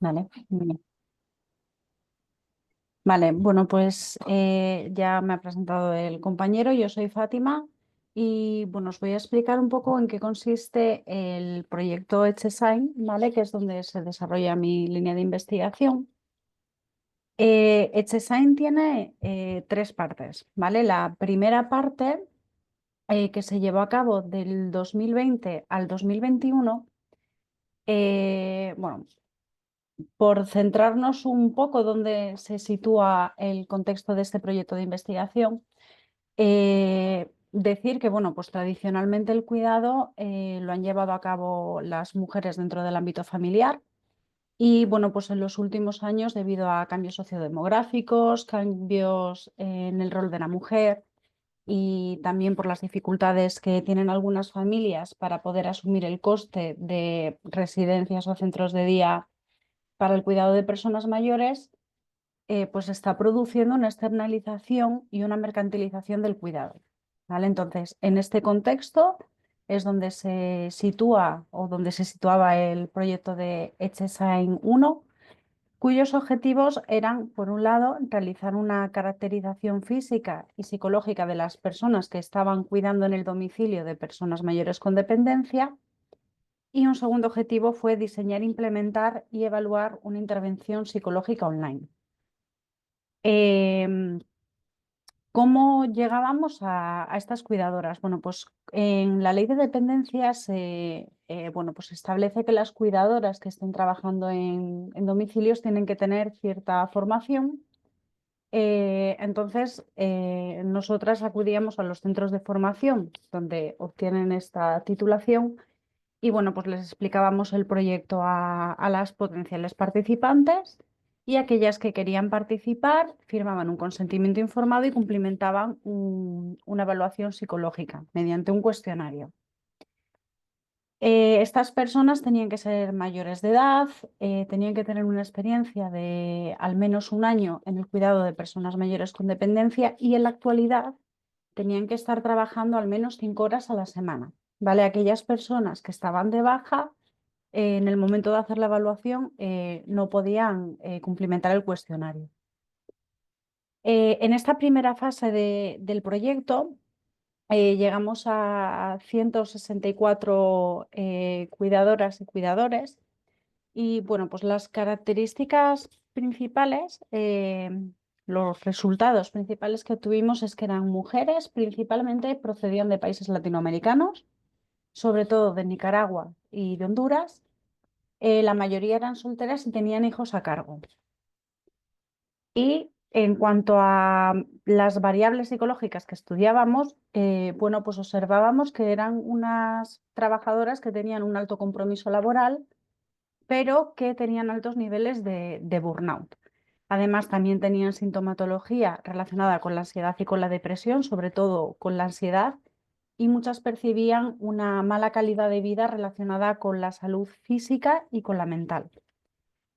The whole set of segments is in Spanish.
Vale. Bien. Vale, bueno, pues ya me ha presentado el compañero, yo soy Fátima y bueno, os voy a explicar un poco en qué consiste el proyecto HSign, ¿vale? Que es donde se desarrolla mi línea de investigación. HSign tiene tres partes, ¿vale? La primera parte que se llevó a cabo del 2020 al 2021, bueno, por centrarnos un poco donde se sitúa el contexto de este proyecto de investigación, decir que, bueno, pues tradicionalmente el cuidado lo han llevado a cabo las mujeres dentro del ámbito familiar y, bueno, pues en los últimos años, debido a cambios sociodemográficos, cambios en el rol de la mujer y también por las dificultades que tienen algunas familias para poder asumir el coste de residencias o centros de día para el cuidado de personas mayores, pues está produciendo una externalización y una mercantilización del cuidado. ¿Vale? Entonces, en este contexto es donde se sitúa o donde se situaba el proyecto de HSign 1, cuyos objetivos eran, por un lado, realizar una caracterización física y psicológica de las personas que estaban cuidando en el domicilio de personas mayores con dependencia. Y un segundo objetivo fue diseñar, implementar y evaluar una intervención psicológica online. Em, ¿Cómo llegábamos a estas cuidadoras? Bueno, pues en la ley de dependencia bueno, pues establece que las cuidadoras que estén trabajando en domicilios tienen que tener cierta formación. Entonces, nosotras acudíamos a los centros de formación donde obtienen esta titulación y bueno, pues les explicábamos el proyecto a las potenciales participantes y aquellas que querían participar firmaban un consentimiento informado y cumplimentaban una evaluación psicológica mediante un cuestionario. Estas personas tenían que ser mayores de edad, tenían que tener una experiencia de al menos un año en el cuidado de personas mayores con dependencia y en la actualidad tenían que estar trabajando al menos 5 horas a la semana. ¿Vale? Aquellas personas que estaban de baja en el momento de hacer la evaluación no podían cumplimentar el cuestionario. En esta primera fase del proyecto llegamos a 164 cuidadoras y cuidadores y bueno, pues las características principales, los resultados principales que tuvimos es que eran mujeres, principalmente procedían de países latinoamericanos, sobre todo de Nicaragua y de Honduras. La mayoría eran solteras y tenían hijos a cargo. Y en cuanto a las variables psicológicas que estudiábamos, bueno, pues observábamos que eran unas trabajadoras que tenían un alto compromiso laboral, pero que tenían altos niveles de burnout. Además, también tenían sintomatología relacionada con la ansiedad y con la depresión, sobre todo con la ansiedad, y muchas percibían una mala calidad de vida relacionada con la salud física y con la mental.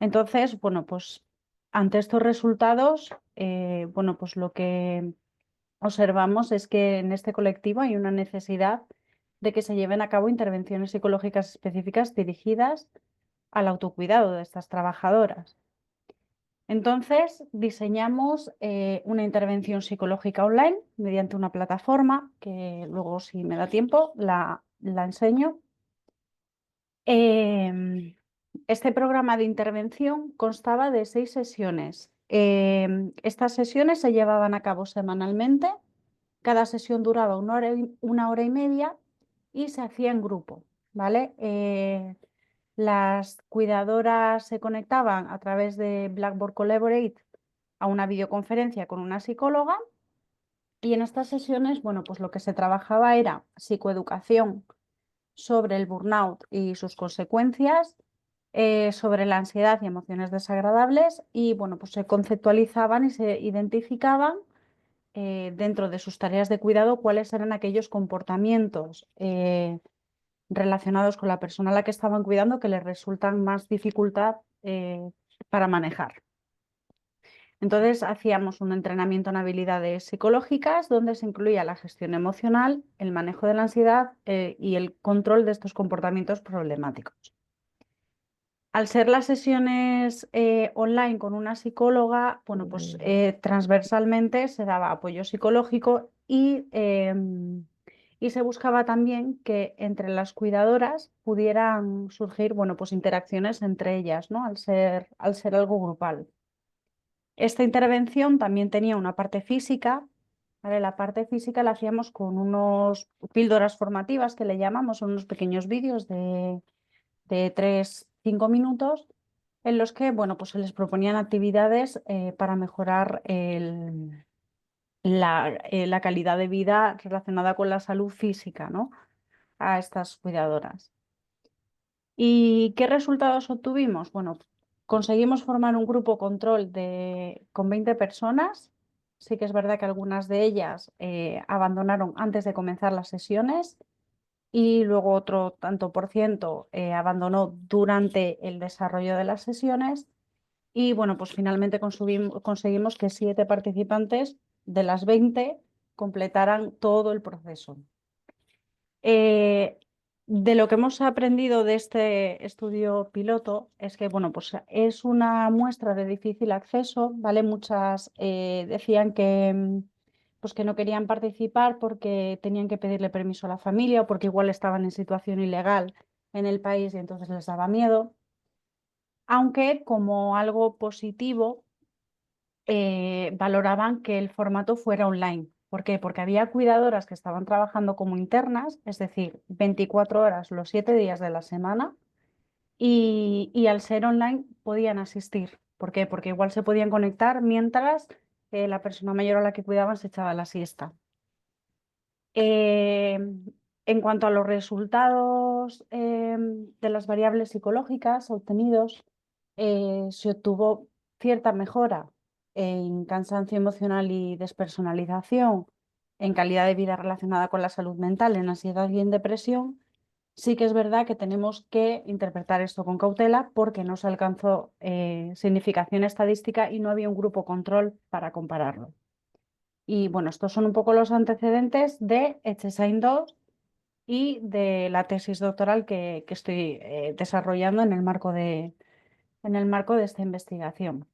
Entonces, bueno, pues ante estos resultados, bueno, pues lo que observamos es que en este colectivo hay una necesidad de que se lleven a cabo intervenciones psicológicas específicas dirigidas al autocuidado de estas trabajadoras. Entonces, diseñamos una intervención psicológica online mediante una plataforma que luego, si me da tiempo, la enseño. Este programa de intervención constaba de 6 sesiones. Estas sesiones se llevaban a cabo semanalmente. Cada sesión duraba una hora y media y se hacía en grupo, ¿vale? Las cuidadoras se conectaban a través de Blackboard Collaborate a una videoconferencia con una psicóloga y en estas sesiones, bueno, pues lo que se trabajaba era psicoeducación sobre el burnout y sus consecuencias, sobre la ansiedad y emociones desagradables y bueno, pues se conceptualizaban y se identificaban dentro de sus tareas de cuidado cuáles eran aquellos comportamientos relacionados con la persona a la que estaban cuidando que les resultan más dificultad para manejar. Entonces hacíamos un entrenamiento en habilidades psicológicas donde se incluía la gestión emocional, el manejo de la ansiedad y el control de estos comportamientos problemáticos. Al ser las sesiones online con una psicóloga, bueno, pues transversalmente se daba apoyo psicológico y se buscaba también que entre las cuidadoras pudieran surgir, bueno, pues interacciones entre ellas, ¿no? Al ser algo grupal. Esta intervención también tenía una parte física, ¿vale? La parte física la hacíamos con unos píldoras formativas que le llamamos, son unos pequeños vídeos de 3, 5 minutos en los que, bueno, pues se les proponían actividades para mejorar la calidad de vida relacionada con la salud física, ¿no? A estas cuidadoras. ¿Y qué resultados obtuvimos? Bueno, conseguimos formar un grupo control con 20 personas. Sí que es verdad que algunas de ellas abandonaron antes de comenzar las sesiones y luego otro tanto por ciento abandonó durante el desarrollo de las sesiones. Y bueno, pues finalmente conseguimos que 7 participantes de las 20 completaran todo el proceso. Eh, de lo que hemos aprendido de este estudio piloto es que, bueno, pues es una muestra de difícil acceso, ¿vale? Muchas decían que, pues que no querían participar porque tenían que pedirle permiso a la familia o porque igual estaban en situación ilegal en el país y entonces les daba miedo. Aunque como algo positivo valoraban que el formato fuera online. ¿Por qué? Porque había cuidadoras que estaban trabajando como internas, es decir, 24 horas los 7 días de la semana, y al ser online podían asistir. ¿Por qué? Porque igual se podían conectar mientras la persona mayor a la que cuidaban se echaba la siesta. Eh, en cuanto a los resultados de las variables psicológicas obtenidos, se obtuvo cierta mejora en cansancio emocional y despersonalización, en calidad de vida relacionada con la salud mental, en ansiedad y en depresión. Sí que es verdad que tenemos que interpretar esto con cautela porque no se alcanzó significación estadística y no había un grupo control para compararlo. Y bueno, estos son un poco los antecedentes de HSIN 2 y de la tesis doctoral que estoy desarrollando en el marco de esta investigación.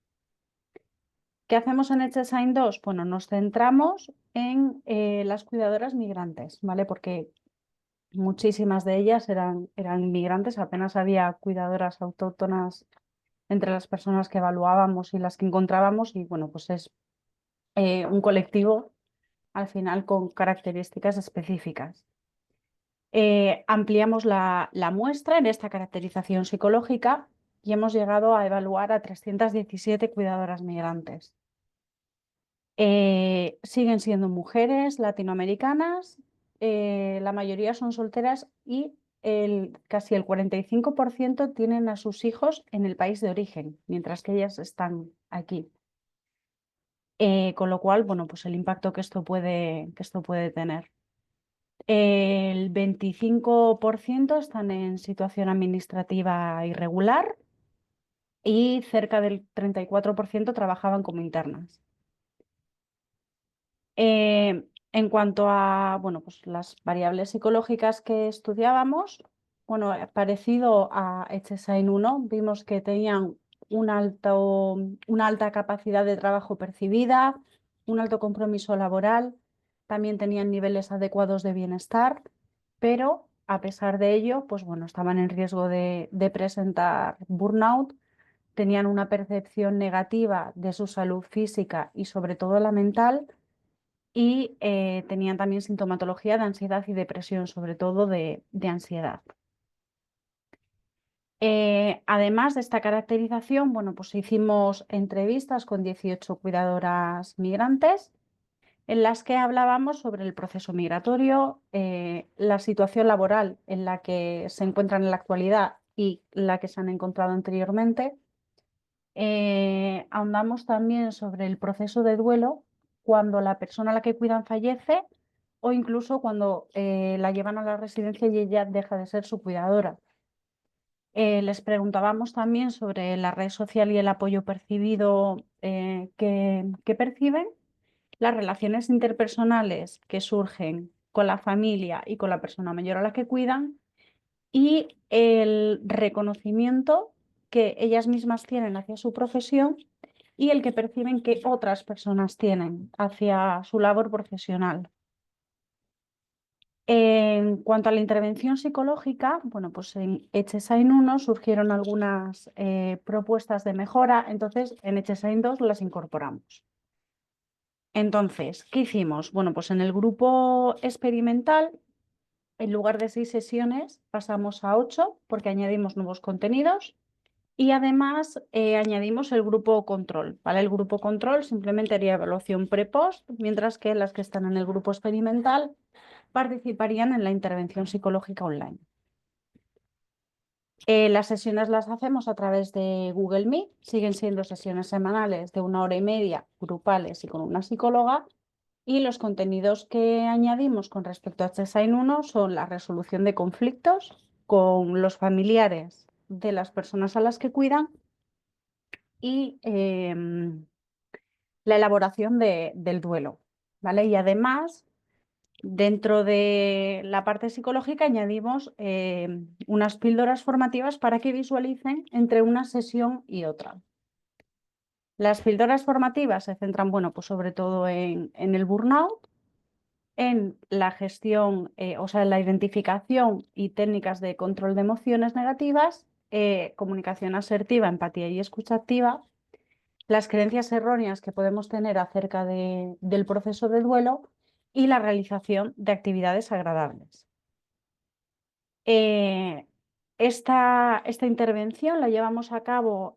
¿Qué hacemos en HSIN 2? Bueno, nos centramos en las cuidadoras migrantes, ¿vale? Porque muchísimas de ellas eran inmigrantes, apenas había cuidadoras autóctonas entre las personas que evaluábamos y las que encontrábamos, y bueno, pues es un colectivo al final con características específicas. Ampliamos la muestra en esta caracterización psicológica y hemos llegado a evaluar a 317 cuidadoras migrantes. Siguen siendo mujeres latinoamericanas, la mayoría son solteras y casi el 45% tienen a sus hijos en el país de origen, mientras que ellas están aquí. Con lo cual, bueno, pues el impacto que esto puede tener. El 25% están en situación administrativa irregular y cerca del 34% trabajaban como internas. En cuanto a bueno, pues las variables psicológicas que estudiábamos, bueno, parecido a HSIN 1, vimos que tenían una alta capacidad de trabajo percibida, un alto compromiso laboral, también tenían niveles adecuados de bienestar, pero a pesar de ello, pues bueno, estaban en riesgo de presentar burnout, tenían una percepción negativa de su salud física y sobre todo la mental y tenían también sintomatología de ansiedad y depresión, sobre todo de ansiedad. Además de esta caracterización, bueno, pues hicimos entrevistas con 18 cuidadoras migrantes en las que hablábamos sobre el proceso migratorio, la situación laboral en la que se encuentran en la actualidad y la que se han encontrado anteriormente. Ahondamos también sobre el proceso de duelo cuando la persona a la que cuidan fallece o incluso cuando la llevan a la residencia y ella deja de ser su cuidadora. Les preguntábamos también sobre la red social y el apoyo percibido que perciben, las relaciones interpersonales que surgen con la familia y con la persona mayor a la que cuidan y el reconocimiento que ellas mismas tienen hacia su profesión y el que perciben que otras personas tienen hacia su labor profesional. En cuanto a la intervención psicológica, bueno, pues en HSIN 1 surgieron algunas propuestas de mejora, entonces en HSIN 2 las incorporamos. Entonces, ¿qué hicimos? Bueno, pues en el grupo experimental, en lugar de 6 sesiones, pasamos a 8 porque añadimos nuevos contenidos y además añadimos el grupo control. ¿Vale? El grupo control simplemente haría evaluación pre-post, mientras que las que están en el grupo experimental participarían en la intervención psicológica online. Las sesiones las hacemos a través de Google Meet, siguen siendo sesiones semanales de 1 hora y media, grupales y con una psicóloga, y los contenidos que añadimos con respecto a HSIN 1 son la resolución de conflictos con los familiares de las personas a las que cuidan y la elaboración del duelo, ¿vale? Y además, dentro de la parte psicológica añadimos unas píldoras formativas para que visualicen entre una sesión y otra. Las píldoras formativas se centran, bueno, pues sobre todo en el burnout, en la gestión, o sea, en la identificación y técnicas de control de emociones negativas, comunicación asertiva, empatía y escucha activa, las creencias erróneas que podemos tener acerca del proceso de duelo y la realización de actividades agradables. Esta intervención la llevamos a cabo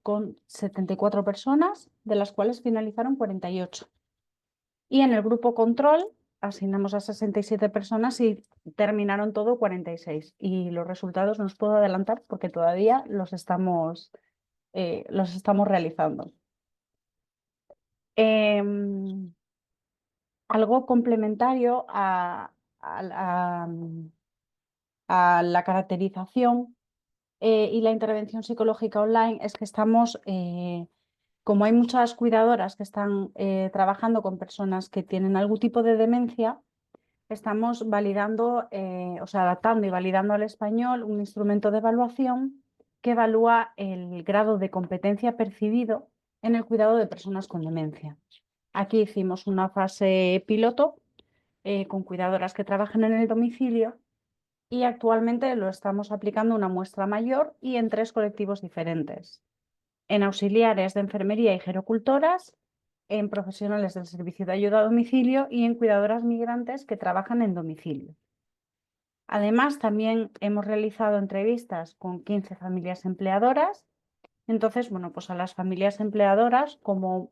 con 74 personas, de las cuales finalizaron 48. Y en el grupo control asignamos a 67 personas y terminaron todo 46. Y los resultados no os puedo adelantar porque todavía los estamos realizando. Algo complementario a la caracterización y la intervención psicológica online es que estamos, como hay muchas cuidadoras que están trabajando con personas que tienen algún tipo de demencia, estamos validando, o sea, adaptando y validando al español un instrumento de evaluación que evalúa el grado de competencia percibido en el cuidado de personas con demencia. Aquí hicimos una fase piloto con cuidadoras que trabajan en el domicilio y actualmente lo estamos aplicando a una muestra mayor y en 3 colectivos diferentes: en auxiliares de enfermería y gerocultoras, en profesionales del servicio de ayuda a domicilio y en cuidadoras migrantes que trabajan en domicilio. Además, también hemos realizado entrevistas con 15 familias empleadoras. Entonces, bueno, pues a las familias empleadoras como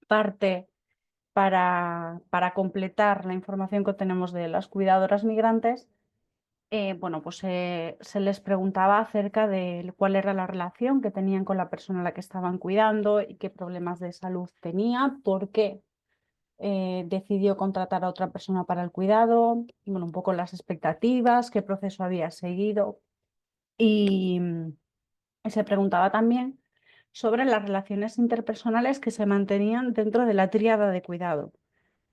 parte para completar la información que tenemos de las cuidadoras migrantes, bueno, pues se les preguntaba acerca de cuál era la relación que tenían con la persona a la que estaban cuidando y qué problemas de salud tenía, por qué decidió contratar a otra persona para el cuidado, y, bueno, un poco las expectativas, qué proceso había seguido. Y se preguntaba también sobre las relaciones interpersonales que se mantenían dentro de la tríada de cuidado.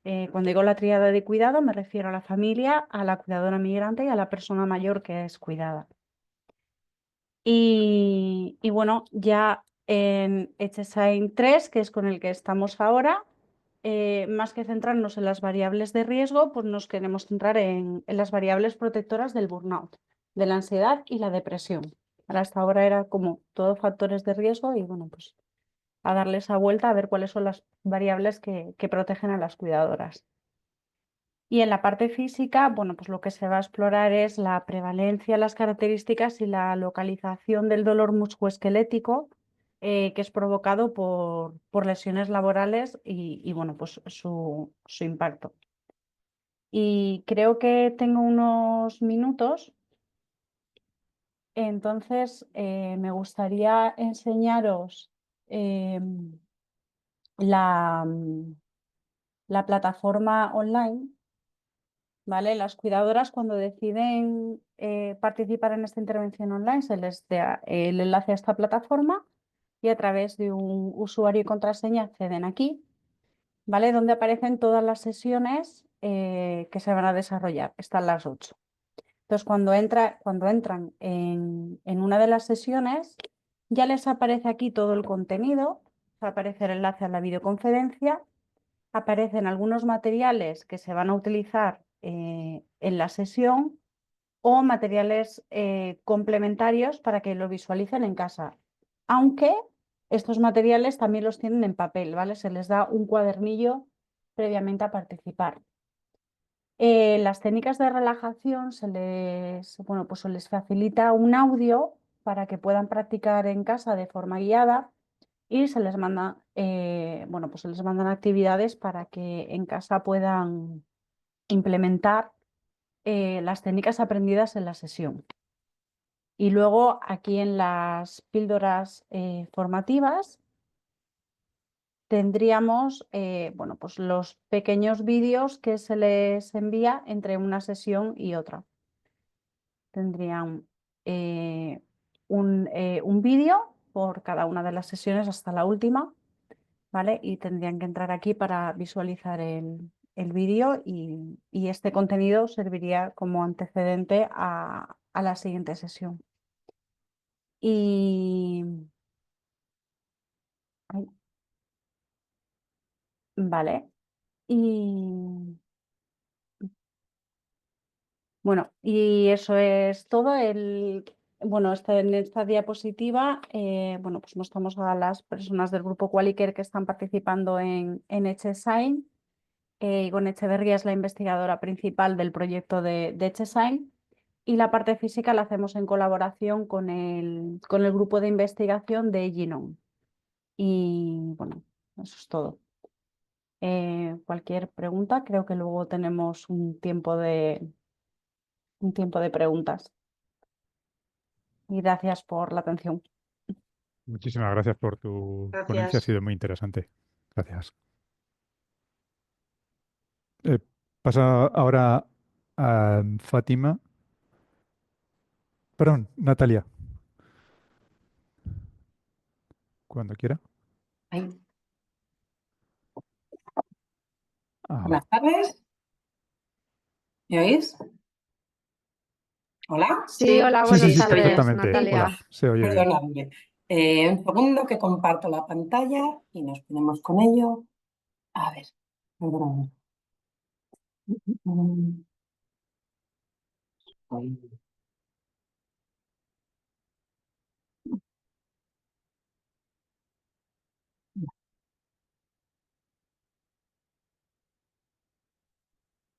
Cuando digo la tríada de cuidado me refiero a la familia, a la cuidadora migrante y a la persona mayor que es cuidada. Y bueno, ya en HSIN 3, que es con el que estamos ahora, más que centrarnos en las variables de riesgo, pues nos queremos centrar en las variables protectoras del burnout, de la ansiedad y la depresión. Hasta ahora era como todos factores de riesgo y bueno, pues a darle esa vuelta a ver cuáles son las variables que protegen a las cuidadoras. Y en la parte física, bueno, pues lo que se va a explorar es la prevalencia, las características y la localización del dolor musculoesquelético que es provocado por lesiones laborales y bueno, pues su impacto. Y creo que tengo unos minutos, entonces me gustaría enseñaros la, la plataforma online. ¿Vale? Las cuidadoras, cuando deciden participar en esta intervención online, se les da el enlace a esta plataforma y a través de un usuario y contraseña acceden aquí, ¿vale? Donde aparecen todas las sesiones que se van a desarrollar. Están las 8. Entonces, cuando entran en una de las sesiones, ya les aparece aquí todo el contenido, va a aparecer el enlace a la videoconferencia, aparecen algunos materiales que se van a utilizar en la sesión o materiales complementarios para que lo visualicen en casa. Aunque estos materiales también los tienen en papel, ¿vale? Se les da un cuadernillo previamente a participar. Las técnicas de relajación pues se les facilita un audio para que puedan practicar en casa de forma guiada y se les manda, pues se les mandan actividades para que en casa puedan implementar las técnicas aprendidas en la sesión. Y luego aquí en las píldoras formativas tendríamos pues los pequeños vídeos que se les envía entre una sesión y otra. Tendrían un vídeo por cada una de las sesiones hasta la última, ¿vale? Y tendrían que entrar aquí para visualizar el vídeo y este contenido serviría como antecedente a la siguiente sesión. Y ay, vale. Y bueno, y eso es todo. En esta diapositiva pues mostramos a las personas del grupo Qualiker que están participando en Echesign. Igone Echeverría es la investigadora principal del proyecto de Echesign y la parte física la hacemos en colaboración con el grupo de investigación de Genome. Y bueno, eso es todo. Cualquier pregunta, creo que luego tenemos un tiempo de preguntas. Y gracias por la atención. Muchísimas gracias por tu ponencia, ha Gracias. sido muy interesante. Gracias. Pasa ahora a Fátima. Perdón, Natalia. Cuando quiera. Ahí. Ahora. Buenas tardes. ¿Me oís? ¿Hola? Sí, hola, Sí, sí, buenas sí, ¿Se oye? tardes, perfectamente. Hola, Natalia. se oye bien. Perdonadme. Un segundo que comparto la pantalla y nos ponemos con ello. A ver, perdonadme. Ahí.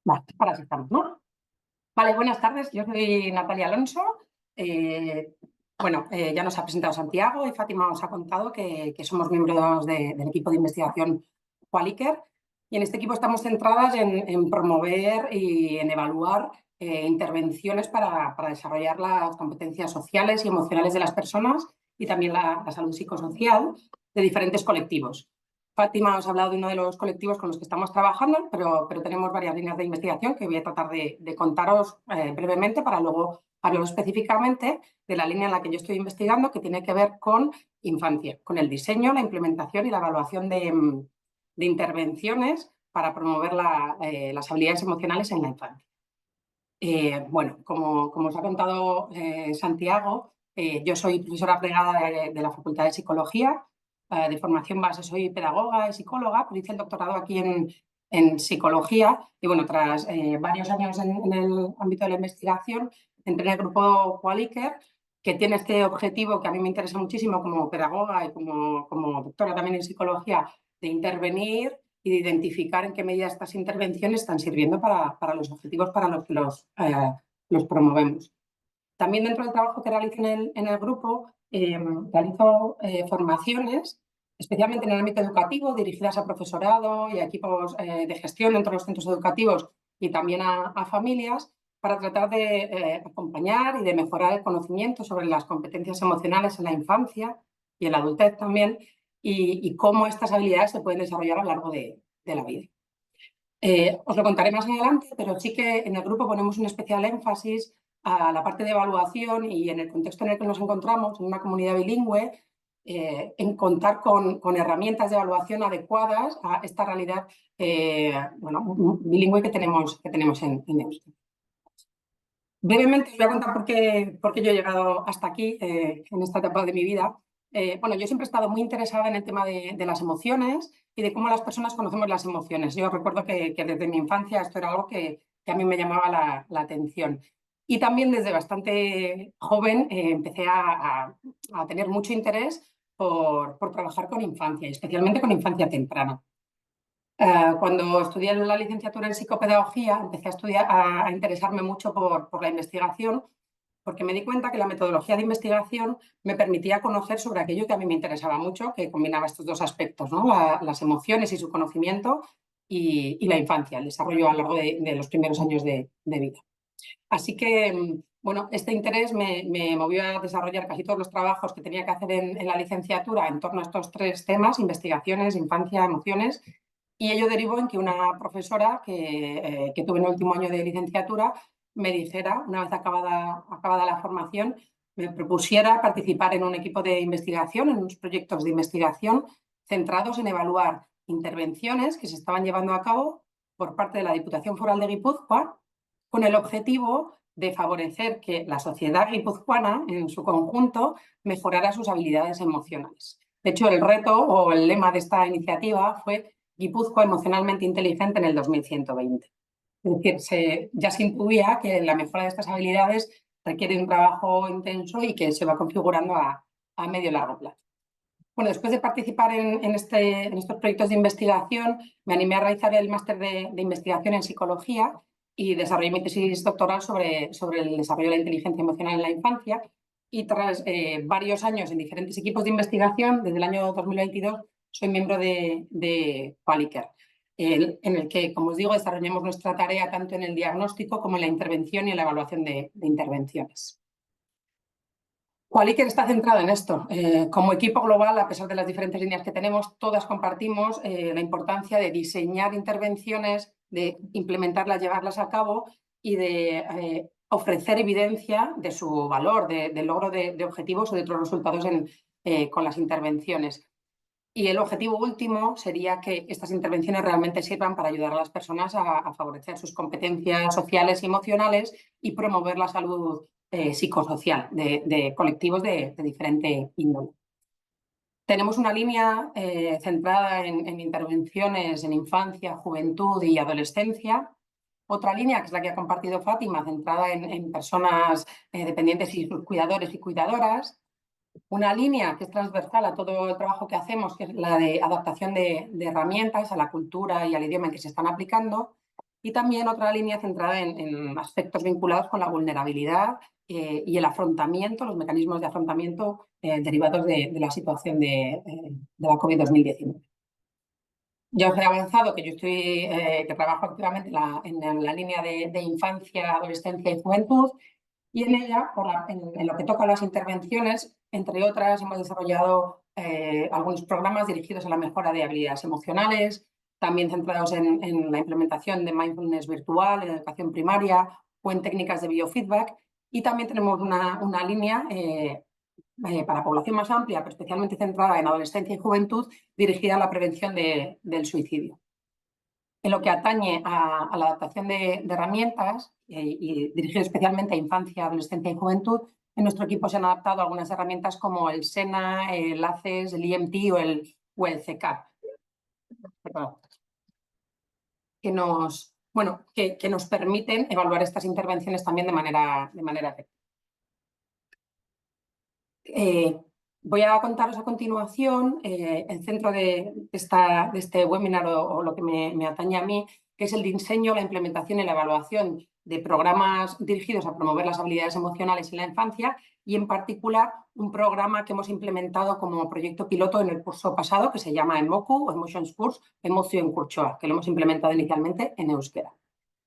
Vale, ahora sí estamos, ¿no? Vale, buenas tardes. Yo soy Natalia Alonso. Ya nos ha presentado Santiago y Fátima os ha contado que somos miembros del equipo de investigación Qualiker. Y en este equipo estamos centradas en promover y en evaluar intervenciones para desarrollar las competencias sociales y emocionales de las personas y también la salud psicosocial de diferentes colectivos. Fátima os ha hablado de uno de los colectivos con los que estamos trabajando, pero tenemos varias líneas de investigación que voy a tratar de contaros brevemente para luego hablar específicamente de la línea en la que yo estoy investigando, que tiene que ver con infancia, con el diseño, la implementación y la evaluación de intervenciones para promover las habilidades emocionales en la infancia. Como os ha contado Santiago, yo soy profesora plegada de la Facultad de Psicología. De formación base soy pedagoga y psicóloga, pero hice el doctorado aquí en psicología y bueno, tras varios años en el ámbito de la investigación, entré en el grupo Qualiker, que tiene este objetivo que a mí me interesa muchísimo como pedagoga y como doctora también en psicología, de intervenir y de identificar en qué medida estas intervenciones están sirviendo para los objetivos para los que los promovemos. También dentro del trabajo que realizo en el grupo, realizo formaciones, especialmente en el ámbito educativo, dirigidas a profesorado y a equipos de gestión dentro de los centros educativos y también a familias, para tratar de acompañar y de mejorar el conocimiento sobre las competencias emocionales en la infancia y en la adultez también, y cómo estas habilidades se pueden desarrollar a lo largo de la vida. Os lo contaré más adelante, pero sí que en el grupo ponemos un especial énfasis a la parte de evaluación y en el contexto en el que nos encontramos, en una comunidad bilingüe, en contar con herramientas de evaluación adecuadas a esta realidad bilingüe que tenemos en Euskadi. Brevemente os voy a contar por qué yo he llegado hasta aquí en esta etapa de mi vida. Bueno, yo siempre he estado muy interesada en el tema de las emociones y de cómo las personas conocemos las emociones. Yo recuerdo que desde mi infancia esto era algo que a mí me llamaba la atención. Y también desde bastante joven empecé a tener mucho interés por trabajar con infancia, y especialmente con infancia temprana. Cuando estudié la licenciatura en psicopedagogía, empecé a interesarme mucho por la investigación, porque me di cuenta que la metodología de investigación me permitía conocer sobre aquello que a mí me interesaba mucho, que combinaba estos dos aspectos, ¿no? Las emociones y su conocimiento y la infancia, el desarrollo a lo largo de los primeros años de vida. Así que, bueno, este interés me movió a desarrollar casi todos los trabajos que tenía que hacer en la licenciatura en torno a estos tres temas: investigaciones, infancia, emociones. Y ello derivó en que una profesora que tuve en el último año de licenciatura me dijera, una vez acabada la formación, me propusiera participar en un equipo de investigación, en unos proyectos de investigación centrados en evaluar intervenciones que se estaban llevando a cabo por parte de la Diputación Foral de Guipúzcoa, con el objetivo de favorecer que la sociedad guipuzcoana en su conjunto mejorara sus habilidades emocionales. De hecho, el reto o el lema de esta iniciativa fue Guipúzcoa emocionalmente inteligente en el 2120. Es decir, ya se intuía que la mejora de estas habilidades requiere un trabajo intenso y que se va configurando a medio y largo plazo. Bueno, después de participar en estos proyectos de investigación, me animé a realizar el máster de investigación en psicología y desarrollé mi tesis doctoral sobre el desarrollo de la inteligencia emocional en la infancia. Y tras varios años en diferentes equipos de investigación, desde el año 2022 soy miembro de Qualicare, en el que, como os digo, desarrollamos nuestra tarea tanto en el diagnóstico como en la intervención y en la evaluación de intervenciones. Qualicare está centrado en esto. Como equipo global, a pesar de las diferentes líneas que tenemos, todas compartimos la importancia de diseñar intervenciones, de implementarlas, llevarlas a cabo y de ofrecer evidencia de su valor, del logro de objetivos o de otros resultados con las intervenciones. Y el objetivo último sería que estas intervenciones realmente sirvan para ayudar a las personas a favorecer sus competencias sociales y emocionales y promover la salud psicosocial de colectivos de diferente índole. Tenemos una línea centrada en intervenciones en infancia, juventud y adolescencia. Otra línea, que es la que ha compartido Fátima, centrada en personas dependientes y sus cuidadores y cuidadoras. Una línea que es transversal a todo el trabajo que hacemos, que es la de adaptación de herramientas a la cultura y al idioma en que se están aplicando. Y también otra línea centrada en aspectos vinculados con la vulnerabilidad y el afrontamiento, los mecanismos de afrontamiento derivados de la situación de la COVID-2019. Ya os he avanzado que yo que trabajo activamente en la línea de infancia, adolescencia y juventud, y en ella, en lo que toca a las intervenciones, entre otras, hemos desarrollado algunos programas dirigidos a la mejora de habilidades emocionales, también centrados en la implementación de mindfulness virtual en educación primaria o en técnicas de biofeedback. Y también tenemos una línea para población más amplia, pero especialmente centrada en adolescencia y juventud, dirigida a la prevención del suicidio. En lo que atañe a la adaptación de herramientas y dirigido especialmente a infancia, adolescencia y juventud, en nuestro equipo se han adaptado algunas herramientas como el SENA, el ACES, el IMT o el CECAP, que nos permiten evaluar estas intervenciones también de manera efectiva. Voy a contaros a continuación el centro de este webinar o lo que me atañe a mí, que es el diseño, la implementación y la evaluación de programas dirigidos a promover las habilidades emocionales en la infancia y, en particular, un programa que hemos implementado como proyecto piloto en el curso pasado, que se llama EMOCU o Emotions Course, Emocio en Kurtsoa, que lo hemos implementado inicialmente en euskera.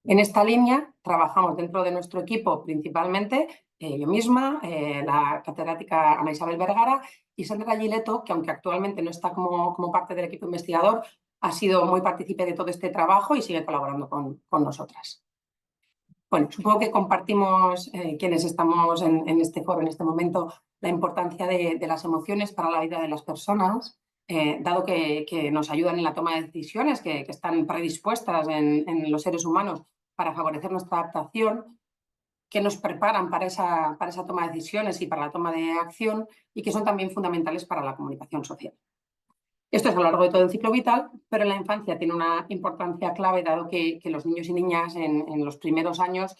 En esta línea trabajamos dentro de nuestro equipo principalmente yo misma, la catedrática Ana Isabel Vergara y Sandra Gileto, que aunque actualmente no está como parte del equipo investigador, ha sido muy partícipe de todo este trabajo y sigue colaborando con nosotras. Bueno, supongo que compartimos quienes estamos en este foro en este momento la importancia de las emociones para la vida de las personas, dado que nos ayudan en la toma de decisiones, que están predispuestas en los seres humanos para favorecer nuestra adaptación, que nos preparan para esa toma de decisiones y para la toma de acción y que son también fundamentales para la comunicación social. Esto es a lo largo de todo el ciclo vital, pero en la infancia tiene una importancia clave, dado que los niños y niñas en los primeros años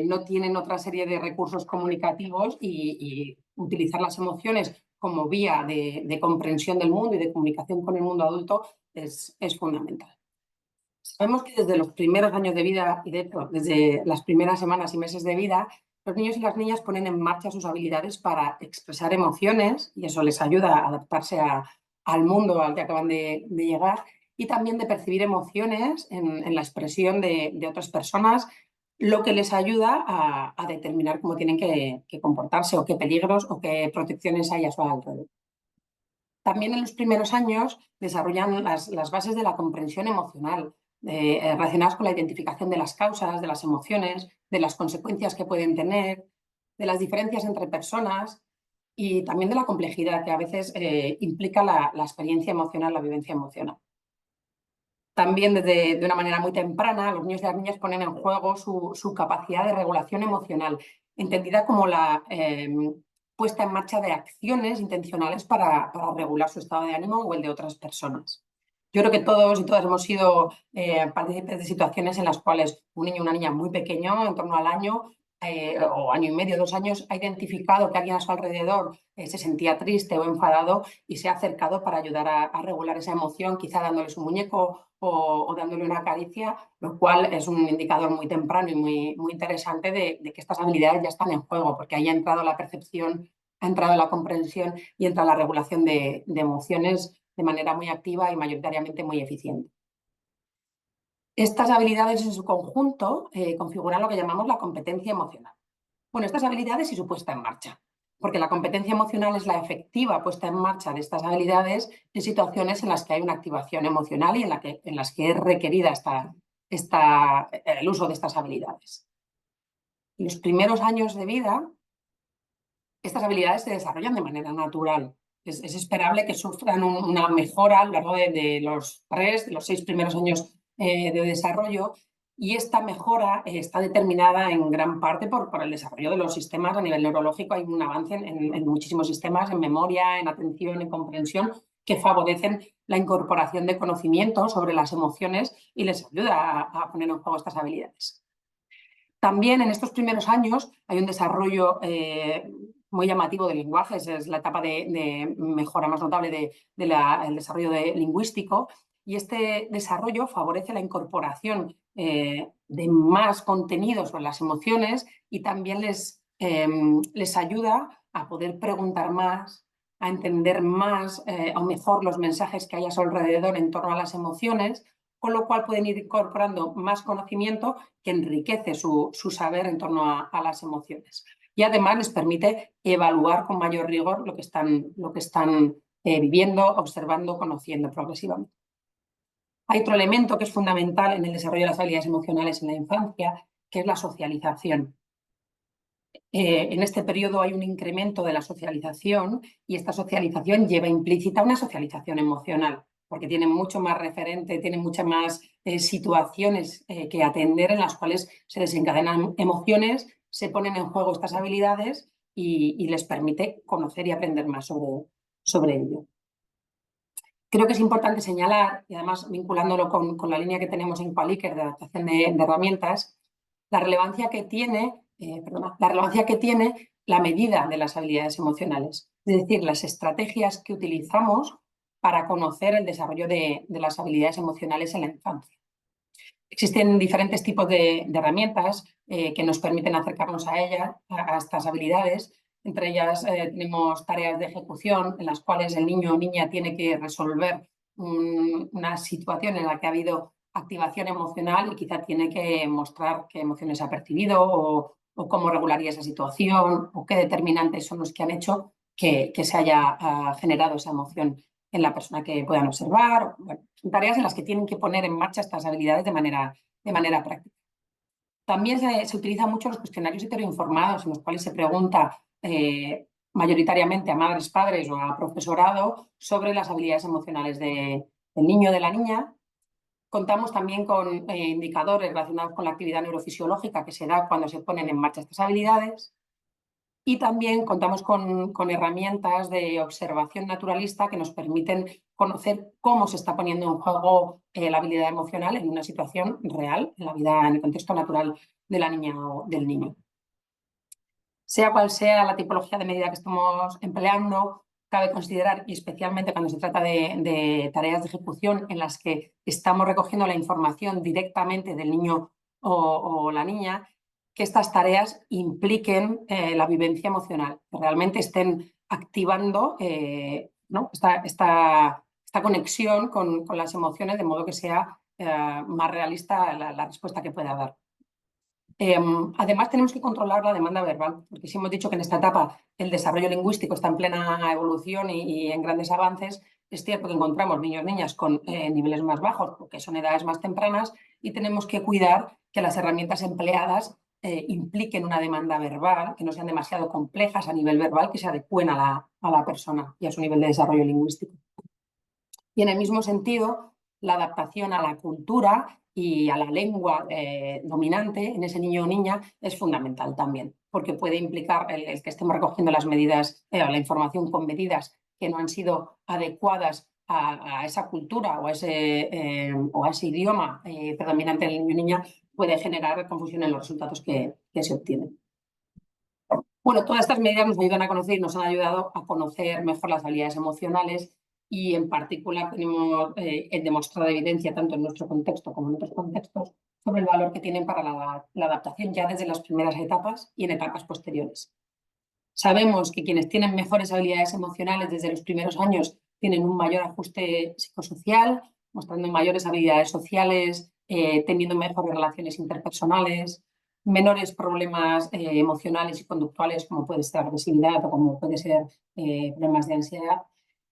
no tienen otra serie de recursos comunicativos y utilizar las emociones como vía de comprensión del mundo y de comunicación con el mundo adulto es fundamental. Sabemos que desde los primeros años de vida y de hecho desde las primeras semanas y meses de vida, los niños y las niñas ponen en marcha sus habilidades para expresar emociones y eso les ayuda a adaptarse al mundo al que acaban de llegar y también de percibir emociones en la expresión de otras personas, lo que les ayuda a determinar cómo tienen que comportarse o qué peligros o qué protecciones hay a su alrededor. También en los primeros años desarrollan las bases de la comprensión emocional, relacionadas con la identificación de las causas, de las emociones, de las consecuencias que pueden tener, de las diferencias entre personas y también de la complejidad que a veces implica la experiencia emocional, la vivencia emocional. También de una manera muy temprana, los niños y las niñas ponen en juego su capacidad de regulación emocional, entendida como la puesta en marcha de acciones intencionales para regular su estado de ánimo o el de otras personas. Yo creo que todos y todas hemos sido partícipes de situaciones en las cuales un niño o una niña muy pequeño, en torno al año, o año y medio, 2 años, ha identificado que alguien a su alrededor se sentía triste o enfadado y se ha acercado para ayudar a regular esa emoción, quizá dándole su muñeco o dándole una caricia, lo cual es un indicador muy temprano y muy interesante de que estas habilidades ya están en juego, porque ahí ha entrado la percepción, ha entrado la comprensión y entra la regulación de emociones de manera muy activa y mayoritariamente muy eficiente. Estas habilidades en su conjunto configuran lo que llamamos la competencia emocional. Bueno, estas habilidades y su puesta en marcha, porque la competencia emocional es la efectiva puesta en marcha de estas habilidades en situaciones en las que hay una activación emocional y en las que es requerida el uso de estas habilidades. En los primeros años de vida, estas habilidades se desarrollan de manera natural. Es esperable que sufran una mejora a lo largo de los 6 primeros años de desarrollo y esta mejora está determinada en gran parte por el desarrollo de los sistemas a nivel neurológico. Hay un avance en muchísimos sistemas, en memoria, en atención, en comprensión, que favorecen la incorporación de conocimiento sobre las emociones y les ayuda a poner en juego estas habilidades. También en estos primeros años hay un desarrollo muy llamativo de lenguajes, es la etapa de mejora más notable del desarrollo lingüístico, y este desarrollo favorece la incorporación de más contenidos sobre las emociones y también les ayuda a poder preguntar más, a entender más o mejor los mensajes que hay a su alrededor en torno a las emociones, con lo cual pueden ir incorporando más conocimiento que enriquece su saber en torno a las emociones. Y además les permite evaluar con mayor rigor lo que están viviendo, observando, conociendo progresivamente. Hay otro elemento que es fundamental en el desarrollo de las habilidades emocionales en la infancia, que es la socialización. En este periodo hay un incremento de la socialización y esta socialización lleva implícita una socialización emocional, porque tiene mucho más referente, tiene muchas más situaciones que atender en las cuales se desencadenan emociones, se ponen en juego estas habilidades y les permite conocer y aprender más sobre ello. Creo que es importante señalar, y además vinculándolo con la línea que tenemos en Qualiker de adaptación de herramientas, la relevancia que tiene la medida de las habilidades emocionales, es decir, las estrategias que utilizamos para conocer el desarrollo de las habilidades emocionales en la infancia. Existen diferentes tipos de herramientas que nos permiten acercarnos a ellas, a estas habilidades. Entre ellas tenemos tareas de ejecución en las cuales el niño o niña tiene que resolver una situación en la que ha habido activación emocional y quizá tiene que mostrar qué emociones ha percibido o cómo regularía esa situación o qué determinantes son los que han hecho que se haya generado esa emoción en la persona que puedan observar. Bueno, son tareas en las que tienen que poner en marcha estas habilidades de manera práctica. También se utilizan mucho los cuestionarios heteroinformados, en los cuales se pregunta mayoritariamente a madres, padres o a profesorado sobre las habilidades emocionales del niño o de la niña. Contamos también con indicadores relacionados con la actividad neurofisiológica que se da cuando se ponen en marcha estas habilidades. Y también contamos con herramientas de observación naturalista que nos permiten conocer cómo se está poniendo en juego la habilidad emocional en una situación real, en la vida, en el contexto natural de la niña o del niño. Sea cual sea la tipología de medida que estamos empleando, cabe considerar, y especialmente cuando se trata de tareas de ejecución en las que estamos recogiendo la información directamente del niño o la niña, que estas tareas impliquen la vivencia emocional, que realmente estén activando ¿no? esta conexión con las emociones, de modo que sea más realista la respuesta que pueda dar. Además, tenemos que controlar la demanda verbal, porque si hemos dicho que en esta etapa el desarrollo lingüístico está en plena evolución y en grandes avances, es cierto que encontramos niños y niñas con niveles más bajos, porque son edades más tempranas, y tenemos que cuidar que las herramientas empleadas impliquen una demanda verbal, que no sean demasiado complejas a nivel verbal, que se adecúen a la persona y a su nivel de desarrollo lingüístico. Y en el mismo sentido, la adaptación a la cultura y a la lengua dominante en ese niño o niña es fundamental también, porque puede implicar el que estemos recogiendo las medidas, la información con medidas que no han sido adecuadas a esa cultura o a ese idioma predominante en el niño o niña, puede generar confusión en los resultados que se obtienen. Bueno, todas estas medidas nos ayudan a conocer y nos han ayudado a conocer mejor las habilidades emocionales, y en particular tenemos demostrada evidencia tanto en nuestro contexto como en otros contextos sobre el valor que tienen para la adaptación ya desde las primeras etapas y en etapas posteriores. Sabemos que quienes tienen mejores habilidades emocionales desde los primeros años tienen un mayor ajuste psicosocial, mostrando mayores habilidades sociales, teniendo mejores relaciones interpersonales, menores problemas emocionales y conductuales, como puede ser agresividad o como puede ser problemas de ansiedad,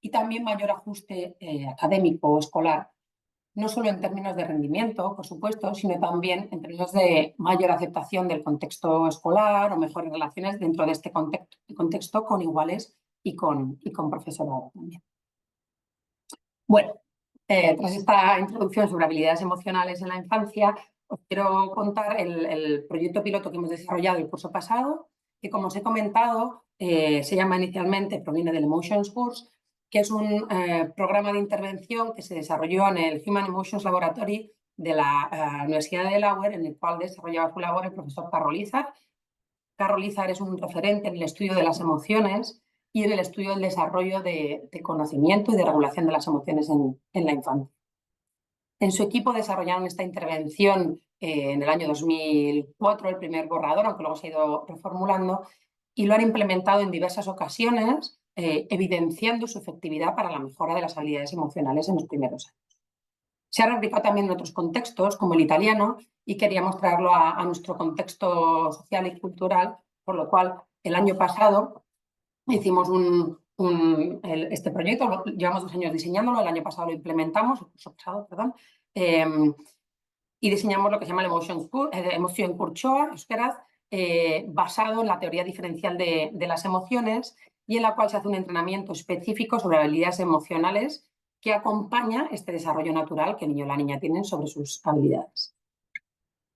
y también mayor ajuste académico o escolar, no solo en términos de rendimiento, por supuesto, sino también en términos de mayor aceptación del contexto escolar o mejores relaciones dentro de este contexto con iguales y con profesorado también. Bueno, tras esta introducción sobre habilidades emocionales en la infancia, os quiero contar el proyecto piloto que hemos desarrollado el curso pasado, que, como os he comentado, se llama inicialmente, proviene del Emotions Course, que es un programa de intervención que se desarrolló en el Human Emotions Laboratory de la Universidad de Delaware, en el cual desarrollaba su labor el profesor Carroll Izard. Carroll Izard es un referente en el estudio de las emociones y en el estudio del desarrollo de conocimiento y de regulación de las emociones en la infancia. En su equipo desarrollaron esta intervención en el año 2004, el primer borrador, aunque luego se ha ido reformulando, y lo han implementado en diversas ocasiones, evidenciando su efectividad para la mejora de las habilidades emocionales en los primeros años. Se ha replicado también en otros contextos, como el italiano, y queríamos traerlo a nuestro contexto social y cultural, por lo cual el año pasado hicimos este proyecto, llevamos 2 años diseñándolo, el año pasado lo implementamos, el curso pasado, perdón, y diseñamos lo que se llama el Emotion Curchoa, basado en la teoría diferencial de las emociones, y en la cual se hace un entrenamiento específico sobre habilidades emocionales que acompaña este desarrollo natural que el niño o la niña tienen sobre sus habilidades.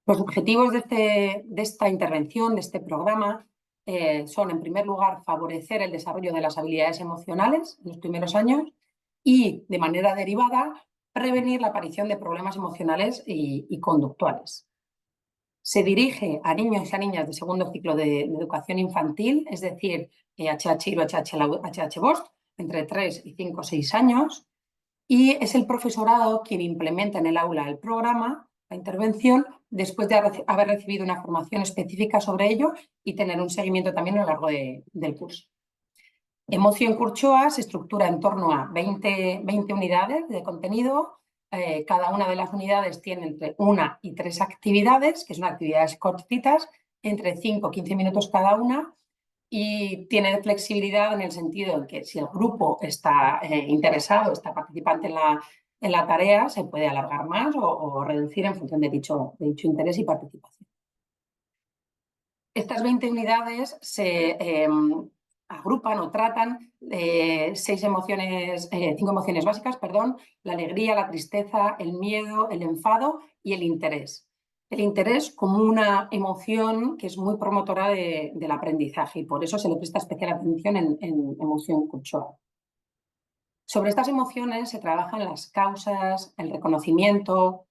Los objetivos de esta intervención, de este programa, son, en primer lugar, favorecer el desarrollo de las habilidades emocionales en los primeros años y, de manera derivada, prevenir la aparición de problemas emocionales y conductuales. Se dirige a niños y a niñas de segundo ciclo de educación infantil, es decir, HH-IRO, HH-BOST, entre 3 y 5 o 6 años, y es el profesorado quien implementa en el aula el programa, la intervención, después de haber recibido una formación específica sobre ello y tener un seguimiento también a lo largo del curso. Emotion Curchoa se estructura en torno a 20 unidades de contenido. Cada una de las unidades tiene entre 1 y 3 actividades, que son actividades cortitas, entre 5 y 15 minutos cada una, y tiene flexibilidad en el sentido de que si el grupo está interesado, está participante en la tarea, se puede alargar más o reducir en función de dicho interés y participación. Estas 20 unidades se agrupan o tratan 5 emociones básicas, perdón: la alegría, la tristeza, el miedo, el enfado y el interés. El interés como una emoción que es muy promotora del aprendizaje, y por eso se le presta especial atención en emoción Kurzweil. Sobre estas emociones se trabajan las causas, el reconocimiento,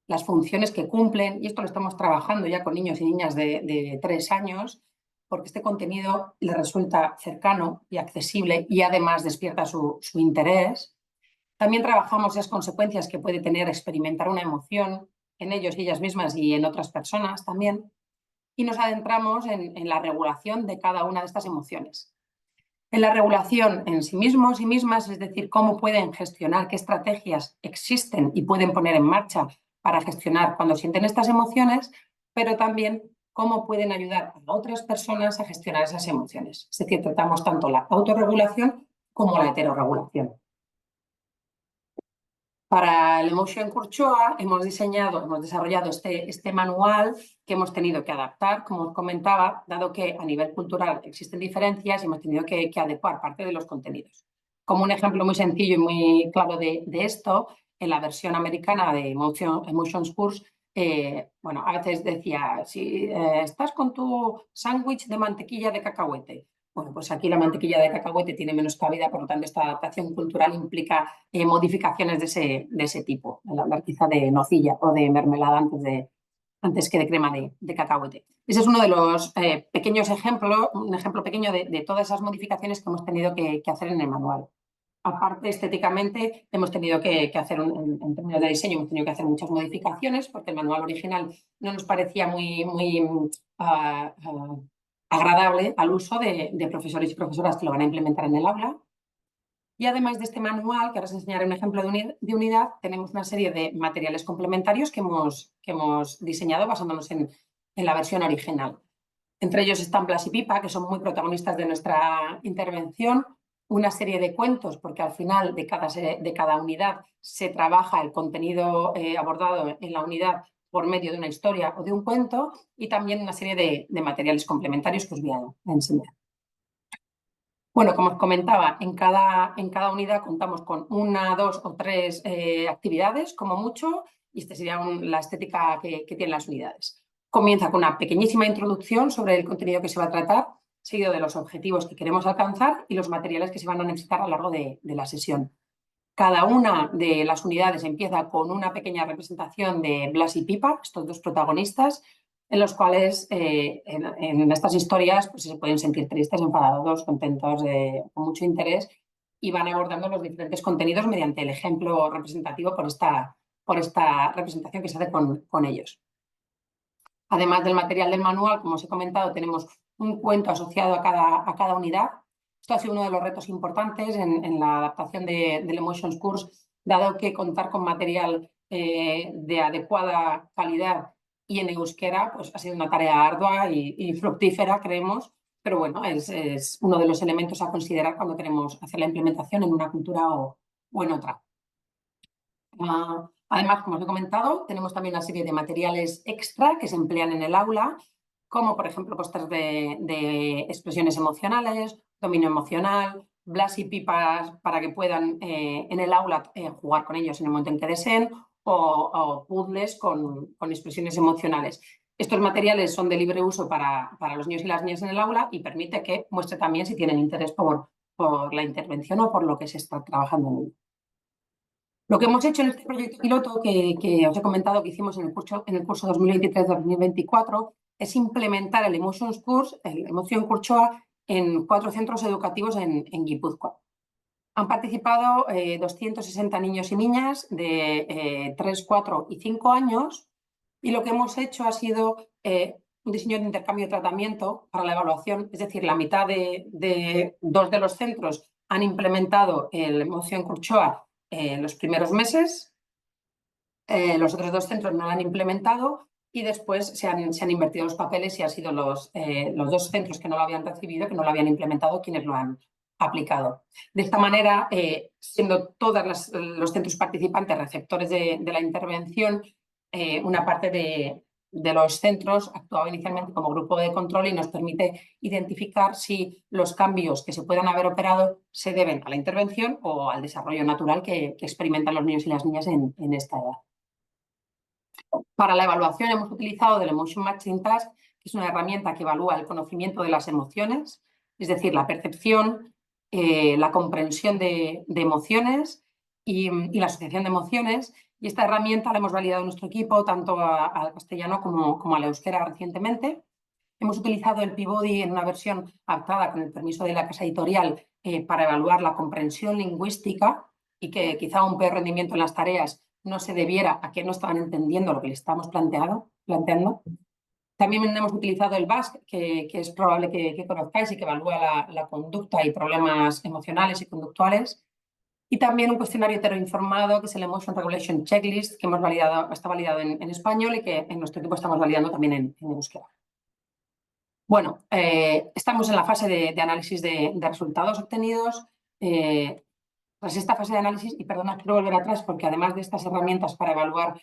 las funciones que cumplen, y esto lo estamos trabajando ya con niños y niñas de 3 años, porque este contenido les resulta cercano y accesible y además despierta su interés. También trabajamos las consecuencias que puede tener experimentar una emoción en ellos y ellas mismas y en otras personas también, y nos adentramos en la regulación de cada una de estas emociones. En la regulación en sí mismos y mismas, es decir, cómo pueden gestionar, qué estrategias existen y pueden poner en marcha para gestionar cuando sienten estas emociones, pero también cómo pueden ayudar a otras personas a gestionar esas emociones. Es decir, tratamos tanto la autorregulación como la heterorregulación. Para el Emotion Kurzweil hemos desarrollado este manual que hemos tenido que adaptar, como os comentaba, dado que a nivel cultural existen diferencias y hemos tenido que adecuar parte de los contenidos. Como un ejemplo muy sencillo y muy claro de esto, en la versión americana de Emotion Course, bueno, a veces decía, si estás con tu sándwich de mantequilla de cacahuete. Bueno, pues aquí la mantequilla de cacahuete tiene menos cabida, por lo tanto esta adaptación cultural implica modificaciones de ese tipo, el hablar quizá de nocilla o de mermelada antes que de crema de cacahuete. Ese es uno de los pequeños ejemplos, un ejemplo pequeño de todas esas modificaciones que hemos tenido que hacer en el manual. Aparte, estéticamente, hemos tenido que hacer, en términos de diseño, hemos tenido que hacer muchas modificaciones porque el manual original no nos parecía muy agradable al uso de profesores y profesoras que lo van a implementar en el aula. Y además de este manual, que ahora os enseñaré un ejemplo de unidad, tenemos una serie de materiales complementarios que hemos diseñado basándonos en la versión original. Entre ellos están Blas y Pipa, que son muy protagonistas de nuestra intervención, una serie de cuentos, porque al final de cada unidad se trabaja el contenido abordado en la unidad por medio de una historia o de un cuento, y también una serie de materiales complementarios que os voy a enseñar. Bueno, como os comentaba, en cada unidad contamos con 1, 2 o 3 actividades, como mucho, y esta sería la estética que tienen las unidades. Comienza con una pequeñísima introducción sobre el contenido que se va a tratar, seguido de los objetivos que queremos alcanzar y los materiales que se van a necesitar a lo largo de la sesión. Cada una de las unidades empieza con una pequeña representación de Blas y Pipa, estos dos protagonistas, en los cuales en estas historias pues, se pueden sentir tristes, enfadados, contentos, con mucho interés, y van abordando los diferentes contenidos mediante el ejemplo representativo por esta representación que se hace con ellos. Además del material del manual, como os he comentado, tenemos un cuento asociado a cada unidad. Esto ha sido uno de los retos importantes en la adaptación del Emotion Course, dado que contar con material de adecuada calidad y en euskera pues, ha sido una tarea ardua y fructífera, creemos, pero bueno, es uno de los elementos a considerar cuando queremos hacer la implementación en una cultura o en otra. Además, como os he comentado, tenemos también una serie de materiales extra que se emplean en el aula, como por ejemplo pósters de expresiones emocionales, dominio emocional, Blas y Pipas para que puedan en el aula jugar con ellos en el momento en que deseen, o puzzles con expresiones emocionales. Estos materiales son de libre uso para los niños y las niñas en el aula y permite que muestre también si tienen interés por la intervención o por lo que se está trabajando en ello. Lo que hemos hecho en este proyecto piloto que os he comentado que hicimos en el curso 2023-2024 es implementar el Emotion Course, el Emotion Kurzweil, en 4 centros educativos en Guipúzcoa. Han participado 260 niños y niñas de 3, 4 y 5 años, y lo que hemos hecho ha sido un diseño de intercambio de tratamiento para la evaluación, es decir, la mitad de 2 de los centros han implementado el Emotion Kurzweil en los primeros meses, los otros 2 centros no lo han implementado y después se han invertido los papeles y han sido los 2 centros que no lo habían recibido, que no lo habían implementado, quienes lo han aplicado. De esta manera, siendo todos los centros participantes receptores de la intervención, una parte de de los centros actuaba inicialmente como grupo de control y nos permite identificar si los cambios que se puedan haber operado se deben a la intervención o al desarrollo natural que experimentan los niños y las niñas en esta edad. Para la evaluación hemos utilizado el Emotion Matching Task, que es una herramienta que evalúa el conocimiento de las emociones, es decir, la percepción, la comprensión de emociones y la asociación de emociones. Y esta herramienta la hemos validado en nuestro equipo, tanto al castellano como al euskera recientemente. Hemos utilizado el Peabody en una versión adaptada con el permiso de la casa editorial para evaluar la comprensión lingüística y que quizá un peor rendimiento en las tareas no se debiera a que no estaban entendiendo lo que les estamos planteando. También hemos utilizado el BASC, que es probable que conozcáis y que evalúa la conducta y problemas emocionales y conductuales. Y también un cuestionario heteroinformado, que es el Emotion Regulation Checklist, que está validado en español y que en nuestro equipo estamos validando también en euskera. Bueno, estamos en la fase de análisis de resultados obtenidos. Tras esta fase de análisis, y perdona, quiero volver atrás porque además de estas herramientas para evaluar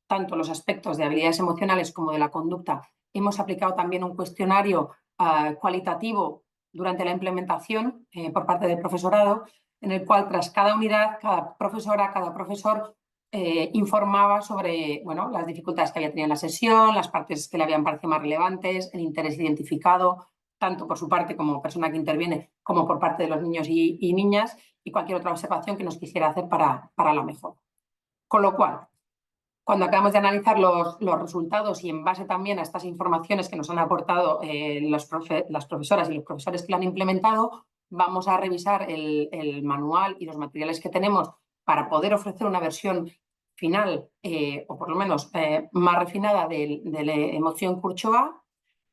tanto los aspectos de habilidades emocionales como de la conducta, hemos aplicado también un cuestionario cualitativo durante la implementación por parte del profesorado, en el cual tras cada unidad, cada profesora, cada profesor informaba sobre las dificultades que había tenido en la sesión, las partes que le habían parecido más relevantes, el interés identificado, tanto por su parte como persona que interviene, como por parte de los niños y niñas, y cualquier otra observación que nos quisiera hacer para la mejora. Con lo cual, cuando acabamos de analizar los resultados y en base también a estas informaciones que nos han aportado las profesoras y los profesores que lo han implementado, vamos a revisar el manual y los materiales que tenemos para poder ofrecer una versión final, o por lo menos más refinada de la Emotion Kurchoa.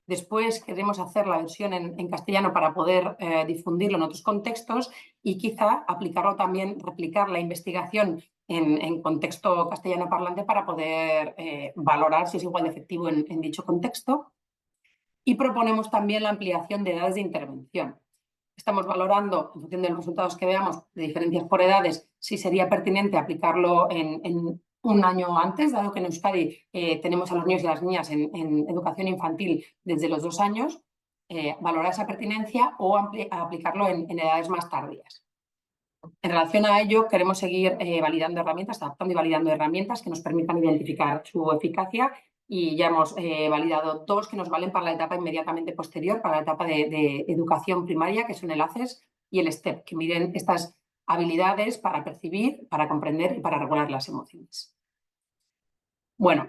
Después queremos hacer la versión en castellano para poder difundirlo en otros contextos y quizá aplicarlo también, replicar la investigación en contexto castellano parlante para poder valorar si es igual de efectivo en dicho contexto. Y proponemos también la ampliación de edades de intervención. Estamos valorando, en función de los resultados que veamos, de diferencias por edades, si sería pertinente aplicarlo en un año antes, dado que en Euskadi tenemos a los niños y las niñas en educación infantil desde los 2 años, valorar esa pertinencia o aplicarlo en edades más tardías. En relación a ello, queremos seguir validando herramientas, adaptando y validando herramientas que nos permitan identificar su eficacia, y ya hemos validado 2 que nos valen para la etapa inmediatamente posterior, para la etapa de educación primaria, que son el ACES y el STEP, que miden estas habilidades para percibir, para comprender y para regular las emociones. Bueno,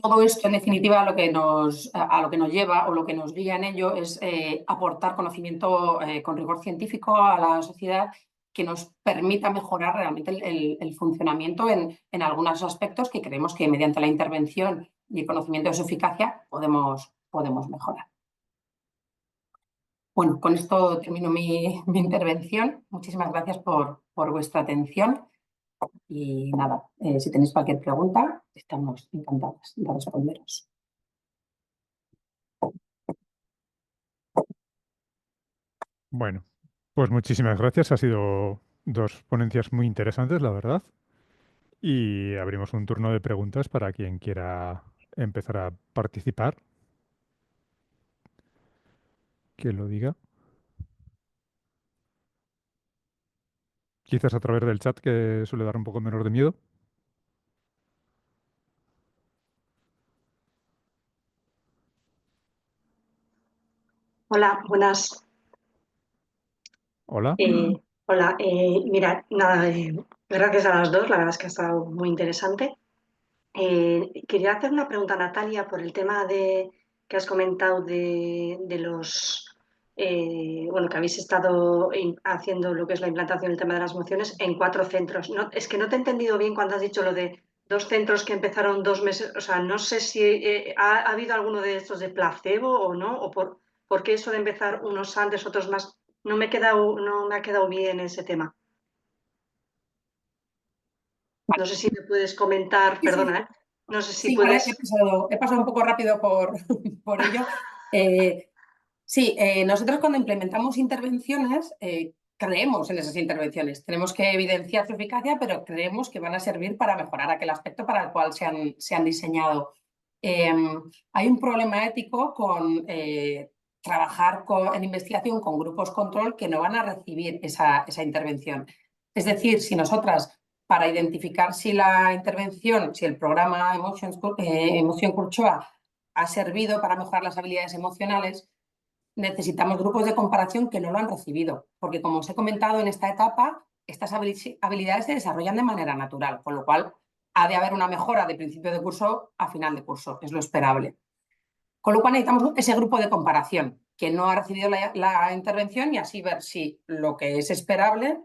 todo esto en definitiva a lo que nos lleva o lo que nos guía en ello es aportar conocimiento con rigor científico a la sociedad que nos permita mejorar realmente el funcionamiento en algunos aspectos que creemos que mediante la intervención y el conocimiento de su eficacia podemos mejorar. Bueno, con esto termino mi intervención. Muchísimas gracias por vuestra atención. Y nada, si tenéis cualquier pregunta, estamos encantadas de responderos. Bueno, pues muchísimas gracias. Ha sido 2 ponencias muy interesantes, la verdad. Y abrimos un turno de preguntas para quien quiera empezar a participar. Que lo diga. Quizás a través del chat, que suele dar un poco menos de miedo. Hola, buenas. Hola. Hola, mira, nada, gracias a las 2, la verdad es que ha estado muy interesante. Quería hacer una pregunta a Natalia por el tema que has comentado de los, bueno, que habéis estado haciendo lo que es la implantación del tema de las emociones en 4 centros. No, es que no te he entendido bien cuando has dicho lo de 2 centros que empezaron 2 meses, o sea, no sé si ha habido alguno de estos de placebo o no, o por qué eso de empezar unos antes, otros más. No me ha quedado bien ese tema. No sé si me puedes comentar, perdona, ¿eh? No sé si Sí, puedes. he pasado un poco rápido por ello. Sí, nosotros cuando implementamos intervenciones, creemos en esas intervenciones. Tenemos que evidenciar su eficacia, pero creemos que van a servir para mejorar aquel aspecto para el cual se han diseñado. hay un problema ético con trabajar en investigación con grupos control que no van a recibir esa intervención. Es decir, si nosotras, para identificar si la intervención, si el programa Emotion Curchoa ha servido para mejorar las habilidades emocionales, necesitamos grupos de comparación que no lo han recibido, porque como os he comentado en esta etapa, estas habilidades se desarrollan de manera natural, con lo cual ha de haber una mejora de principio de curso a final de curso, es lo esperable. Con lo cual necesitamos ese grupo de comparación que no ha recibido la intervención y así ver si lo que es esperable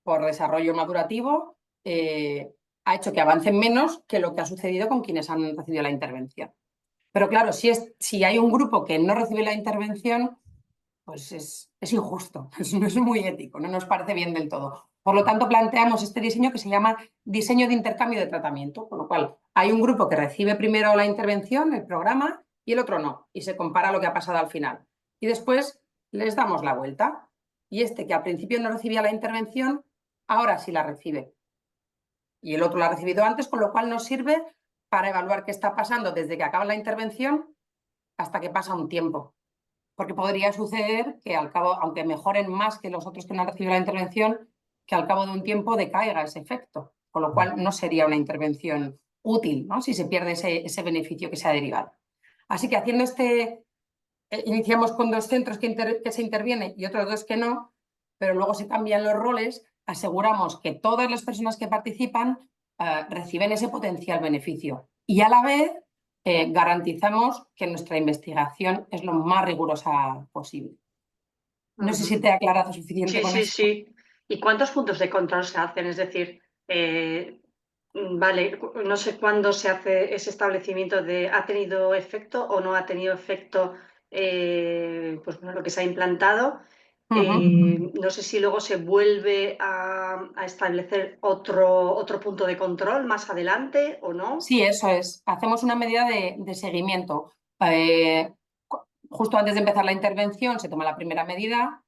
por desarrollo madurativo ha hecho que avancen menos que lo que ha sucedido con quienes han recibido la intervención. Pero claro, si hay un grupo que no recibe la intervención, pues es injusto, no es muy ético, no nos parece bien del todo. Por lo tanto, planteamos este diseño que se llama diseño de intercambio de tratamiento, con lo cual hay un grupo que recibe primero la intervención, el programa, y el otro no, y se compara lo que ha pasado al final. Y después les damos la vuelta, y este que al principio no recibía la intervención, ahora sí la recibe. Y el otro la ha recibido antes, con lo cual nos sirve para evaluar qué está pasando desde que acaba la intervención hasta que pasa un tiempo. Porque podría suceder que al cabo, aunque mejoren más que los otros que no han recibido la intervención, que al cabo de un tiempo decaiga ese efecto, con lo cual no sería una intervención útil, ¿no? Si se pierde ese beneficio que se ha derivado. Así que haciendo iniciamos con 2 centros que se intervienen y otros 2 que no, pero luego se cambian los roles, aseguramos que todas las personas que participan reciben ese potencial beneficio y a la vez garantizamos que nuestra investigación es lo más rigurosa posible. No sé si te he aclarado suficiente con eso. Sí. ¿Y cuántos puntos de control se hacen? Es decir, vale, no sé cuándo se hace ese establecimiento de ¿ha tenido efecto o no ha tenido efecto pues, bueno, lo que se ha implantado? No sé si luego se vuelve a establecer otro punto de control más adelante o no. Sí, eso es. Hacemos una medida de seguimiento. Justo antes de empezar la intervención se toma la primera medida,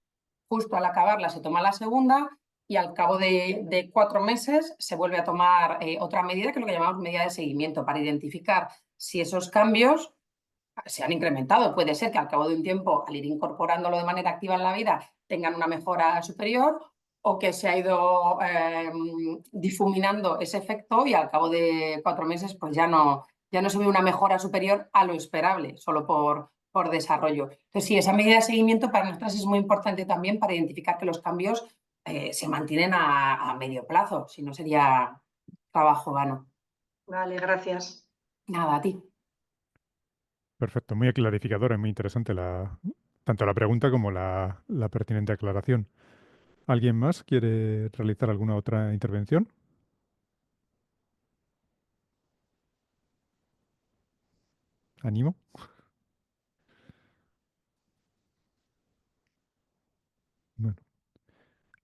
justo al acabarla se toma la segunda y al cabo de 4 meses se vuelve a tomar otra medida, que es lo que llamamos medida de seguimiento, para identificar si esos cambios se han incrementado. Puede ser que al cabo de un tiempo, al ir incorporándolo de manera activa en la vida, tengan una mejora superior o que se ha ido difuminando ese efecto y al cabo de 4 meses pues ya no se ve una mejora superior a lo esperable, solo por desarrollo. Entonces, sí, esa medida de seguimiento para nosotros es muy importante también para identificar que los cambios se mantienen a medio plazo, si no sería trabajo vano. Vale, gracias. Nada, a ti. Perfecto, muy clarificadora y muy interesante tanto la pregunta como la pertinente aclaración. ¿Alguien más quiere realizar alguna otra intervención? ¿Animo? Bueno,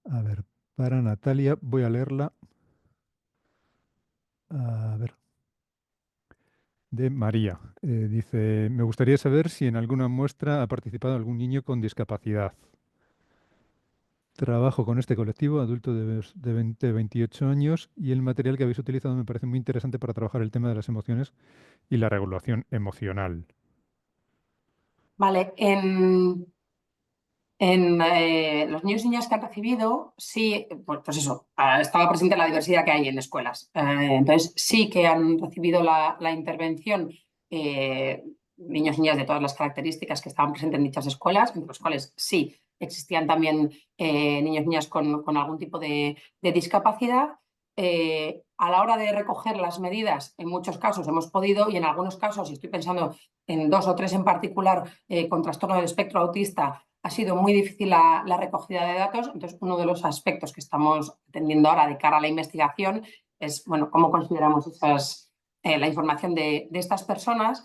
a ver, para Natalia voy a leerla. A ver. De María. Dice, me gustaría saber si en alguna muestra ha participado algún niño con discapacidad. Trabajo con este colectivo, adulto de 20 a 28 años, y el material que habéis utilizado me parece muy interesante para trabajar el tema de las emociones y la regulación emocional. Vale, los niños y niñas que han recibido, sí, pues eso, estaba presente la diversidad que hay en escuelas. Entonces, sí que han recibido la intervención niños y niñas de todas las características que estaban presentes en dichas escuelas, entre los cuales sí existían también niños y niñas con algún tipo de discapacidad. A la hora de recoger las medidas, en muchos casos hemos podido, y en algunos casos, y estoy pensando en 2 o 3 en particular, con trastorno del espectro autista, ha sido muy difícil la recogida de datos. Entonces, uno de los aspectos que estamos atendiendo ahora de cara a la investigación es, bueno, cómo consideramos la información de estas personas,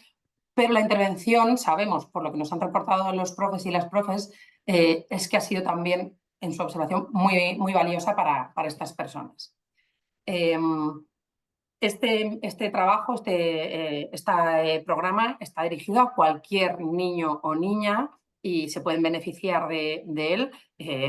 pero la intervención, sabemos, por lo que nos han reportado los profes y las profes, es que ha sido también, en su observación, muy, muy valiosa para estas personas. Este trabajo, este programa está dirigido a cualquier niño o niña y se pueden beneficiar de él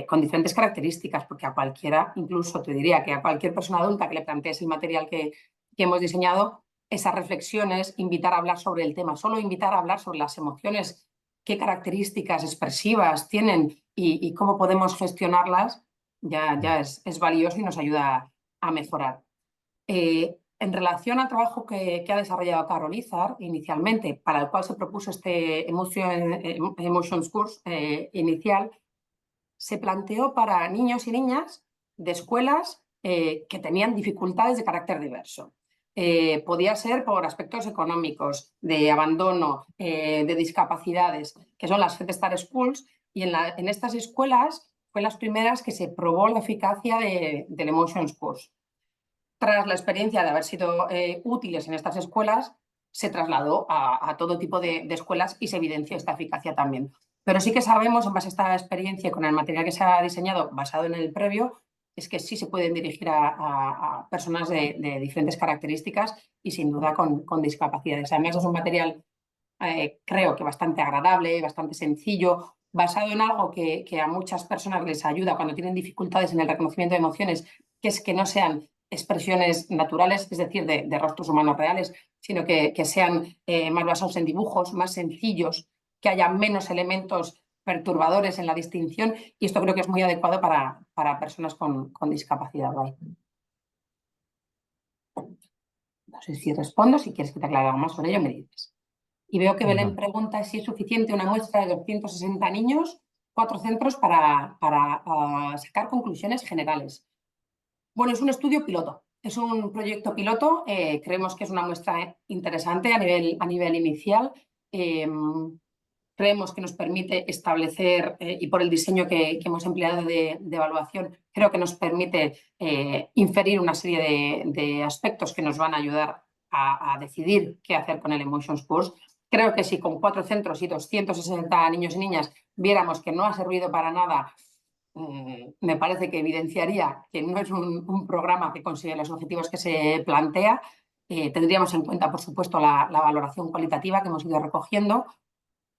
con diferentes características, porque a cualquiera, incluso te diría que a cualquier persona adulta que le plantees el material que hemos diseñado, esas reflexiones, invitar a hablar sobre el tema, solo invitar a hablar sobre las emociones, qué características expresivas tienen y cómo podemos gestionarlas, ya es valioso y nos ayuda a mejorar. En relación al trabajo que ha desarrollado Carol Izar inicialmente, para el cual se propuso este Emotions Course inicial, se planteó para niños y niñas de escuelas que tenían dificultades de carácter diverso. Podía ser por aspectos económicos, de abandono, de discapacidades, que son las Head Start Schools, y en estas escuelas fue las primeras que se probó la eficacia del Emotions Course. Tras la experiencia de haber sido útiles en estas escuelas, se trasladó a todo tipo de escuelas y se evidenció esta eficacia también. Pero sí que sabemos, en base a esta experiencia con el material que se ha diseñado basado en el previo, es que sí se pueden dirigir a personas de diferentes características y sin duda con discapacidades. Además, es un material creo que bastante agradable, bastante sencillo, basado en algo que a muchas personas les ayuda cuando tienen dificultades en el reconocimiento de emociones, que es que no sean expresiones naturales, es decir, de rostros humanos reales, sino que sean más basados en dibujos, más sencillos, que haya menos elementos perturbadores en la distinción, y esto creo que es muy adecuado para personas con discapacidad. ¿Vale? No sé si respondo, si quieres que te aclare algo más sobre ello, me dices. Y veo que Belén pregunta si es suficiente una muestra de 260 niños, 4 centros para sacar conclusiones generales. Bueno, es un estudio piloto, es un proyecto piloto, creemos que es una muestra interesante a nivel inicial. Creemos que nos permite establecer, y por el diseño que hemos empleado de evaluación, creo que nos permite inferir una serie de aspectos que nos van a ayudar a decidir qué hacer con el Emotions Course. Creo que si con 4 centros y 260 niños y niñas viéramos que no ha servido para nada, me parece que evidenciaría que no es un programa que consigue los objetivos que se plantea. Tendríamos en cuenta, por supuesto, la valoración cualitativa que hemos ido recogiendo,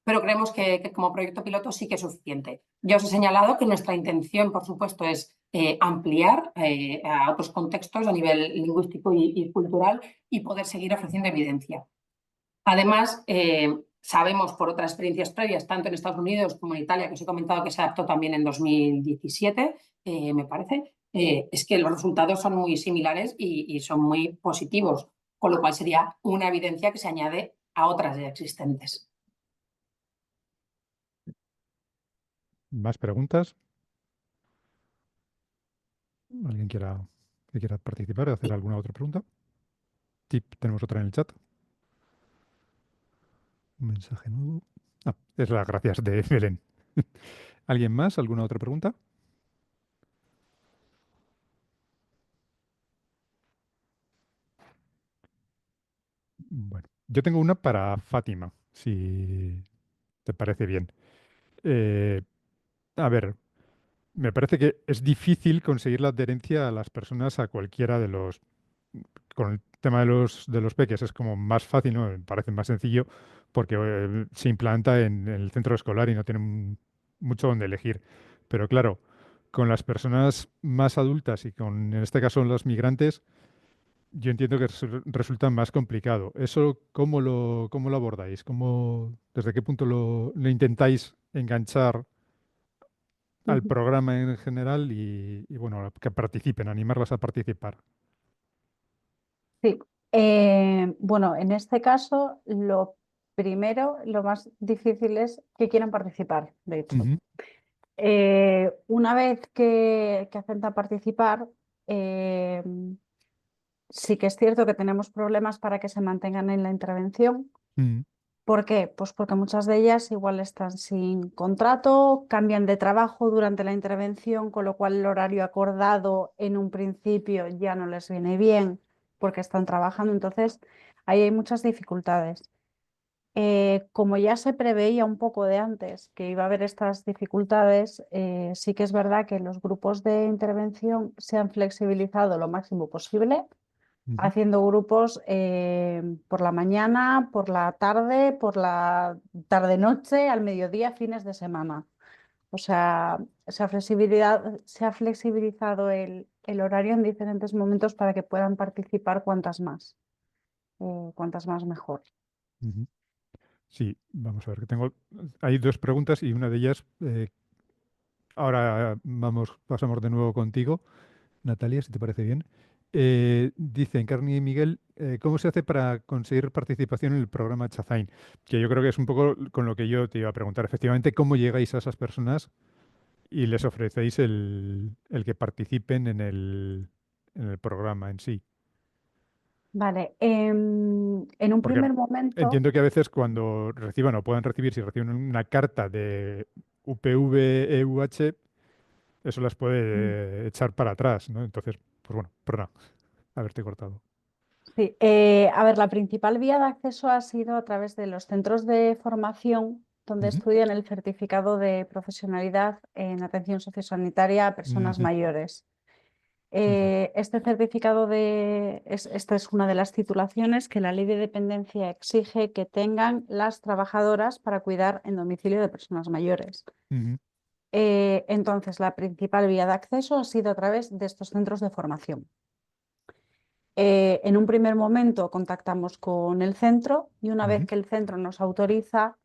pero creemos que como proyecto piloto sí que es suficiente. Ya os he señalado que nuestra intención, por supuesto, es ampliar a otros contextos a nivel lingüístico y cultural y poder seguir ofreciendo evidencia. Además, sabemos por otras experiencias previas, tanto en Estados Unidos como en Italia, que os he comentado que se adaptó también en 2017, me parece, es que los resultados son muy similares y son muy positivos, con lo cual sería una evidencia que se añade a otras ya existentes. ¿Más preguntas? ¿Alguien que quiera participar y hacer alguna otra pregunta? Sí, tenemos otra en el chat. Un mensaje nuevo. Ah, es las gracias de Belén. ¿Alguien más? ¿Alguna otra pregunta? Bueno, yo tengo una para Fátima, si te parece bien. Eh, a ver, me parece que es difícil conseguir la adherencia a las personas a cualquiera de los... Con el tema de los peques es como más fácil, ¿no? Me parece más sencillo porque se implanta en el centro escolar y no tienen mucho donde elegir. Pero claro, con las personas más adultas y con, en este caso, los migrantes, yo entiendo que resulta más complicado. ¿Eso cómo lo abordáis? ¿Desde qué punto lo intentáis enganchar al programa en general y, bueno, que participen, animarlas a participar? Sí, bueno, en este caso lo primero, lo más difícil es que quieran participar, de hecho. Ujú, Una vez que aceptan participar, eh, sí que es cierto que tenemos problemas para que se mantengan en la intervención. ujú, ¿Por qué? Pues porque muchas de ellas igual están sin contrato, cambian de trabajo durante la intervención, con lo cual el horario acordado en un principio ya no les viene bien porque están trabajando. Entonces, ahí hay muchas dificultades. Como ya se preveía un poco de antes que iba a haber estas dificultades, sí que es verdad que los grupos de intervención se han flexibilizado lo máximo posible, ujú. haciendo grupos por la mañana, por la tarde-noche, al mediodía, fines de semana. O sea, se ha flexibilizado el horario en diferentes momentos para que puedan participar cuantas más. cuantas más mejor. Ujú. Sí, vamos a ver, hay dos preguntas y una de ellas, ahora pasamos de nuevo contigo, Natalia, si te parece bien. Dice Encarni y Miguel, ¿cómo se hace para conseguir participación en el programa Chazain? Que yo creo que es un poco con lo que yo te iba a preguntar. Efectivamente, ¿cómo llegáis a esas personas y les ofrecéis el que participen en el programa en sí? Vale, en un Porque primer momento, entiendo que a veces cuando reciban o puedan recibir, si reciben una carta de UPV, EUH, eso las puede echar para atrás, ¿no? Entonces, pues bueno, perdona, haberte cortado. sí, a ver, la principal vía de acceso ha sido a través de los centros de formación donde Ujú, estudian el certificado de profesionalidad en atención sociosanitaria a personas ujú, mayores. ujú, Este certificado esta es una de las titulaciones que la ley de dependencia exige que tengan las trabajadoras para cuidar en domicilio de personas mayores. ujú, Entonces, la principal vía de acceso ha sido a través de estos centros de formación. En un primer momento contactamos con el centro y una vez ujú, que el centro nos ha autorizado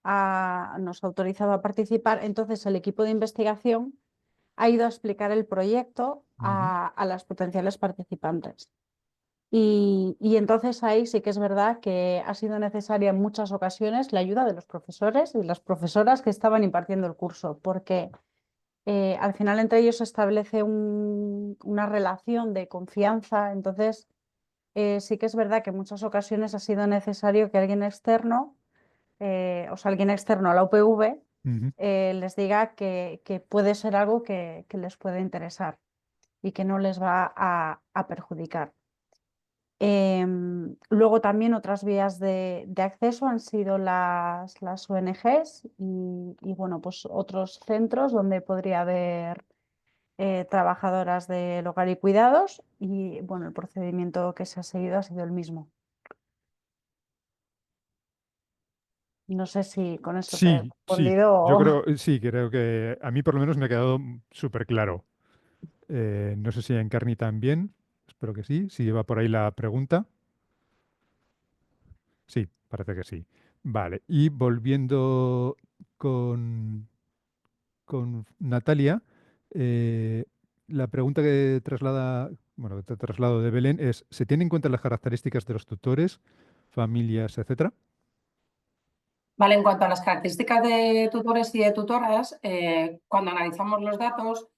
a participar, entonces el equipo de investigación ha ido a explicar el proyecto ujú, a las potenciales participantes. Y entonces ahí sí que es verdad que ha sido necesaria en muchas ocasiones la ayuda de los profesores y las profesoras que estaban impartiendo el curso, porque al final entre ellos se establece una relación de confianza. Entonces sí que es verdad que en muchas ocasiones ha sido necesario que alguien externo, o sea, alguien externo a la UPV, ujú. les diga que puede ser algo que les puede interesar y que no les va a perjudicar. Luego también otras vías de acceso han sido las ONGs y, bueno, pues otros centros donde podría haber trabajadoras del hogar y cuidados y, bueno, el procedimiento que se ha seguido ha sido el mismo. No sé si con esto te he Sí, sí, respondido yo o... creo que a mí por lo menos me ha quedado súper claro. No sé si a Encarni también, espero que sí, si lleva por ahí la pregunta. Sí, parece que sí. Vale, y volviendo con, con Natalia, eh, la pregunta que bueno, que te traslado de Belén es, ¿se tienen en cuenta las características de los tutores, familias, etcétera? Vale, en cuanto a las características de tutores y de tutoras, cuando analizamos los datos,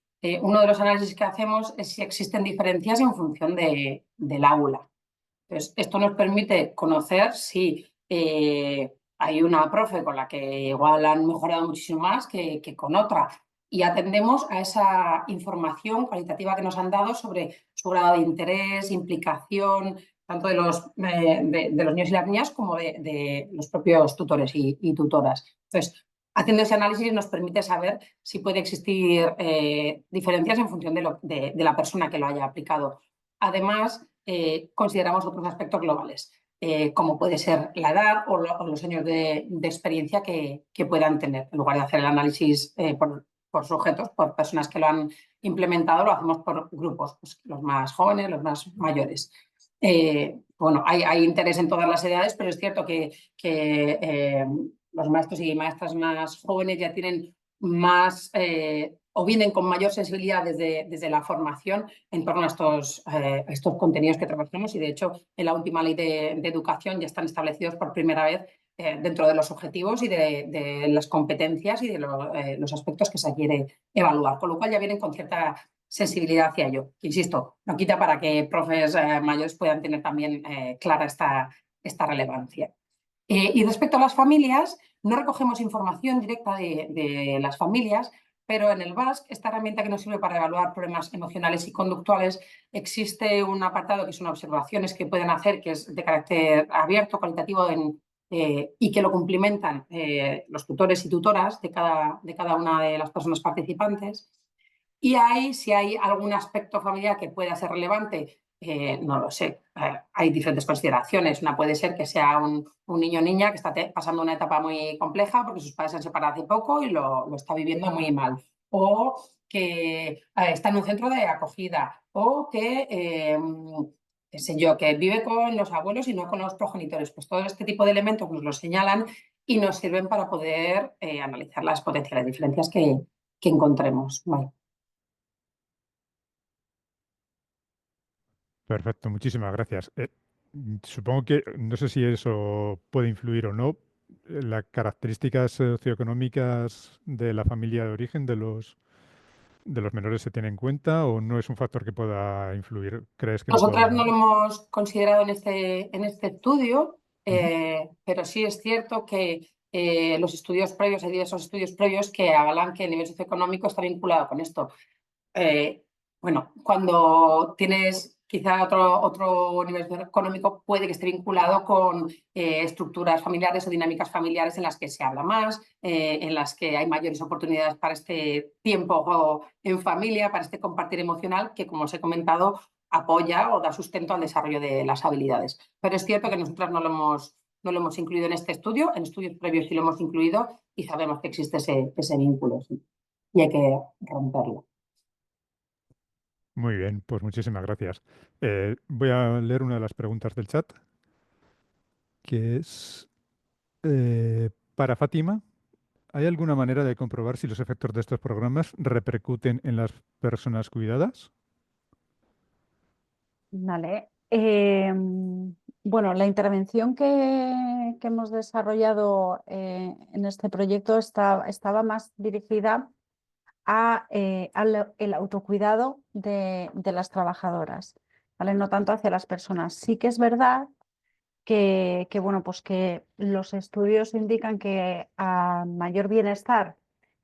uno de los análisis que hacemos es si existen diferencias en función del aula. Entonces, esto nos permite conocer si hay una profe con la que igual han mejorado muchísimo más que con otra. Y atendemos a esa información cualitativa que nos han dado sobre su grado de interés, implicación, tanto de de los niños y las niñas como de los propios tutores y tutoras. Entonces, haciendo ese análisis nos permite saber si puede existir diferencias en función de la persona que lo haya aplicado. Además, consideramos otros aspectos globales, como puede ser la edad o los años de experiencia que puedan tener. En lugar de hacer el análisis por sujetos, por personas que lo han implementado, lo hacemos por grupos, pues, los más jóvenes, los más mayores. Bueno, hay interés en todas las edades, pero es cierto que los maestros y maestras más jóvenes ya tienen más o vienen con mayor sensibilidad desde la formación en torno a estos contenidos que trabajamos, y de hecho en la última ley de educación ya están establecidos por primera vez dentro de los objetivos y de las competencias y de los aspectos que se quiere evaluar, con lo cual ya vienen con cierta sensibilidad hacia ello. Insisto, no quita para que profes mayores puedan tener también clara esta relevancia. Y respecto a las familias, no recogemos información directa de las familias, pero en el BASC, esta herramienta que nos sirve para evaluar problemas emocionales y conductuales, existe un apartado que son observaciones que pueden hacer, que es de carácter abierto, cualitativo, y que lo cumplimentan los tutores y tutoras de cada una de las personas participantes. Y ahí, si hay algún aspecto familiar que pueda ser relevante, no lo sé. Hay diferentes consideraciones. Una puede ser que sea un niño o niña que está pasando una etapa muy compleja porque sus padres se han separado hace poco y lo está viviendo muy mal. O que está en un centro de acogida. O que qué sé yo, que vive con los abuelos y no con los progenitores. Pues todo este tipo de elementos nos los señalan y nos sirven para poder analizar las potenciales diferencias que encontremos. Vale. Perfecto, muchísimas gracias. Supongo que, no sé si eso puede influir o no, las características socioeconómicas de la familia de origen de los menores se tienen en cuenta o no es un factor que pueda influir. ¿Crees que no Nosotras pueda? no lo hemos considerado en este estudio, Ujú. pero sí es cierto que los estudios previos, hay diversos estudios previos que avalan que el nivel socioeconómico está vinculado con esto. Eh, bueno, cuando tienes quizá otro nivel económico, puede que esté vinculado con estructuras familiares o dinámicas familiares en las que se habla más, en las que hay mayores oportunidades para este tiempo en familia, para este compartir emocional, que como os he comentado, apoya o da sustento al desarrollo de las habilidades. Pero es cierto que nosotros no lo hemos incluido en este estudio, en estudios previos sí lo hemos incluido y sabemos que existe ese vínculo, sí, y hay que romperlo. Muy bien, pues muchísimas gracias. Voy a leer una de las preguntas del chat, que es para Fátima. ¿Hay alguna manera de comprobar si los efectos de estos programas repercuten en las personas cuidadas? Vale. Bueno, la intervención que hemos desarrollado en este proyecto estaba más dirigida al el autocuidado de las trabajadoras, ¿vale? No tanto hacia las personas. Sí que es verdad bueno, pues que los estudios indican que a mayor bienestar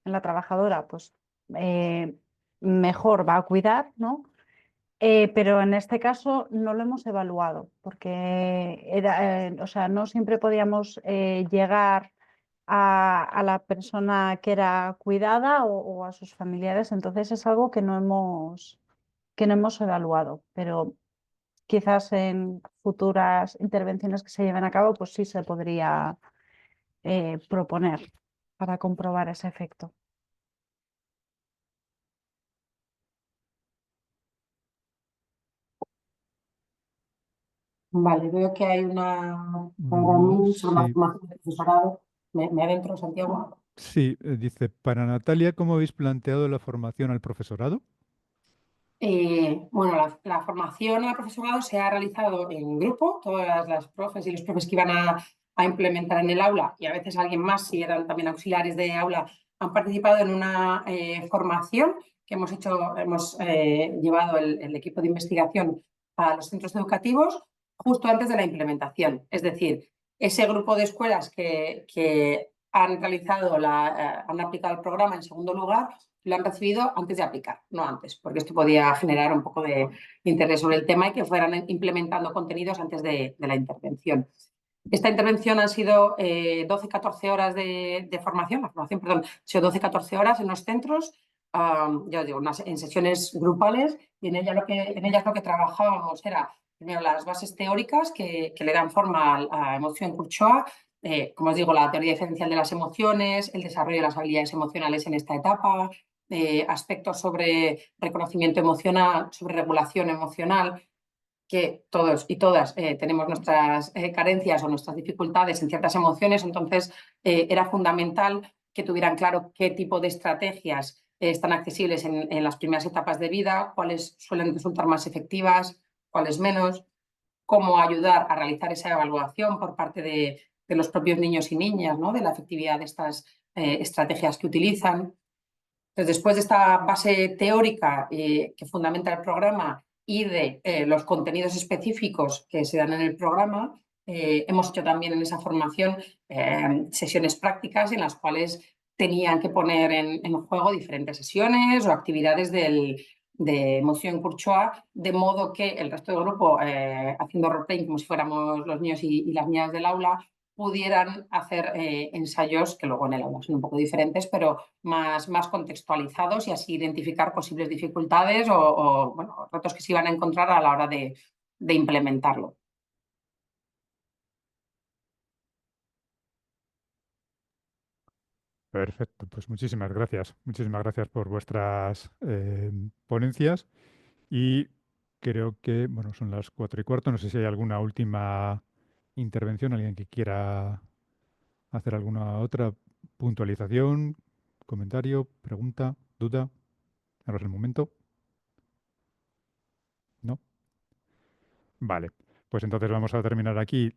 en la trabajadora, pues eh, mejor va a cuidar, ¿no? Pero en este caso no lo hemos evaluado porque o sea, no siempre podíamos llegar a la persona que era cuidada o a sus familiares, entonces es algo que no hemos evaluado, pero quizás en futuras intervenciones que se lleven a cabo, pues sí se podría proponer para comprobar ese efecto. Vale, veo que hay una para mí sobre la Sí, formación de profesorado. Me adentro, Santiago. sí, dice, para Natalia, ¿cómo habéis planteado la formación al profesorado? Bueno, la formación al profesorado se ha realizado en grupo, todas las profes y los profes que iban a implementar en el aula, y a veces alguien más, si eran también auxiliares de aula, han participado en una formación que hemos hecho, hemos llevado el equipo de investigación a los centros educativos justo antes de la implementación. Es decir, ese grupo de escuelas que han realizado han aplicado el programa en segundo lugar, lo han recibido antes de aplicar, no antes, porque esto podía generar un poco de interés sobre el tema y que fueran implementando contenidos antes de la intervención. Esta intervención han sido 12-14 horas de formación, la formación, perdón, ha sido 12-14 horas en los centros, ya os digo, en sesiones grupales, y en ellas lo que trabajábamos era primero las bases teóricas que le dan forma a emoción Kurchoa, como os digo, la teoría diferencial de las emociones, el desarrollo de las habilidades emocionales en esta etapa, aspectos sobre reconocimiento emocional, sobre regulación emocional, que todos y todas tenemos nuestras carencias o nuestras dificultades en ciertas emociones, entonces era fundamental que tuvieran claro qué tipo de estrategias están accesibles en las primeras etapas de vida, cuáles suelen resultar más efectivas, cuáles menos, cómo ayudar a realizar esa evaluación por parte de los propios niños y niñas, ¿no? De la efectividad de estas estrategias que utilizan. Entonces, después de esta base teórica que fundamenta el programa y de los contenidos específicos que se dan en el programa, hemos hecho también en esa formación sesiones prácticas en las cuales tenían que poner en juego diferentes sesiones o actividades de emoción Courchois, de modo que el resto del grupo, haciendo roleplaying como si fuéramos los niños y las niñas del aula, pudieran hacer ensayos que luego en el aula son un poco diferentes, pero más contextualizados y así identificar posibles dificultades o bueno, retos que se iban a encontrar a la hora de implementarlo. Perfecto, pues muchísimas gracias. Muchísimas gracias por vuestras ponencias y creo que, bueno, son las 4:15. No sé si hay alguna última intervención, alguien que quiera hacer alguna otra puntualización, comentario, pregunta, duda. Ahora es el momento. ¿No? Vale. Pues entonces vamos a terminar aquí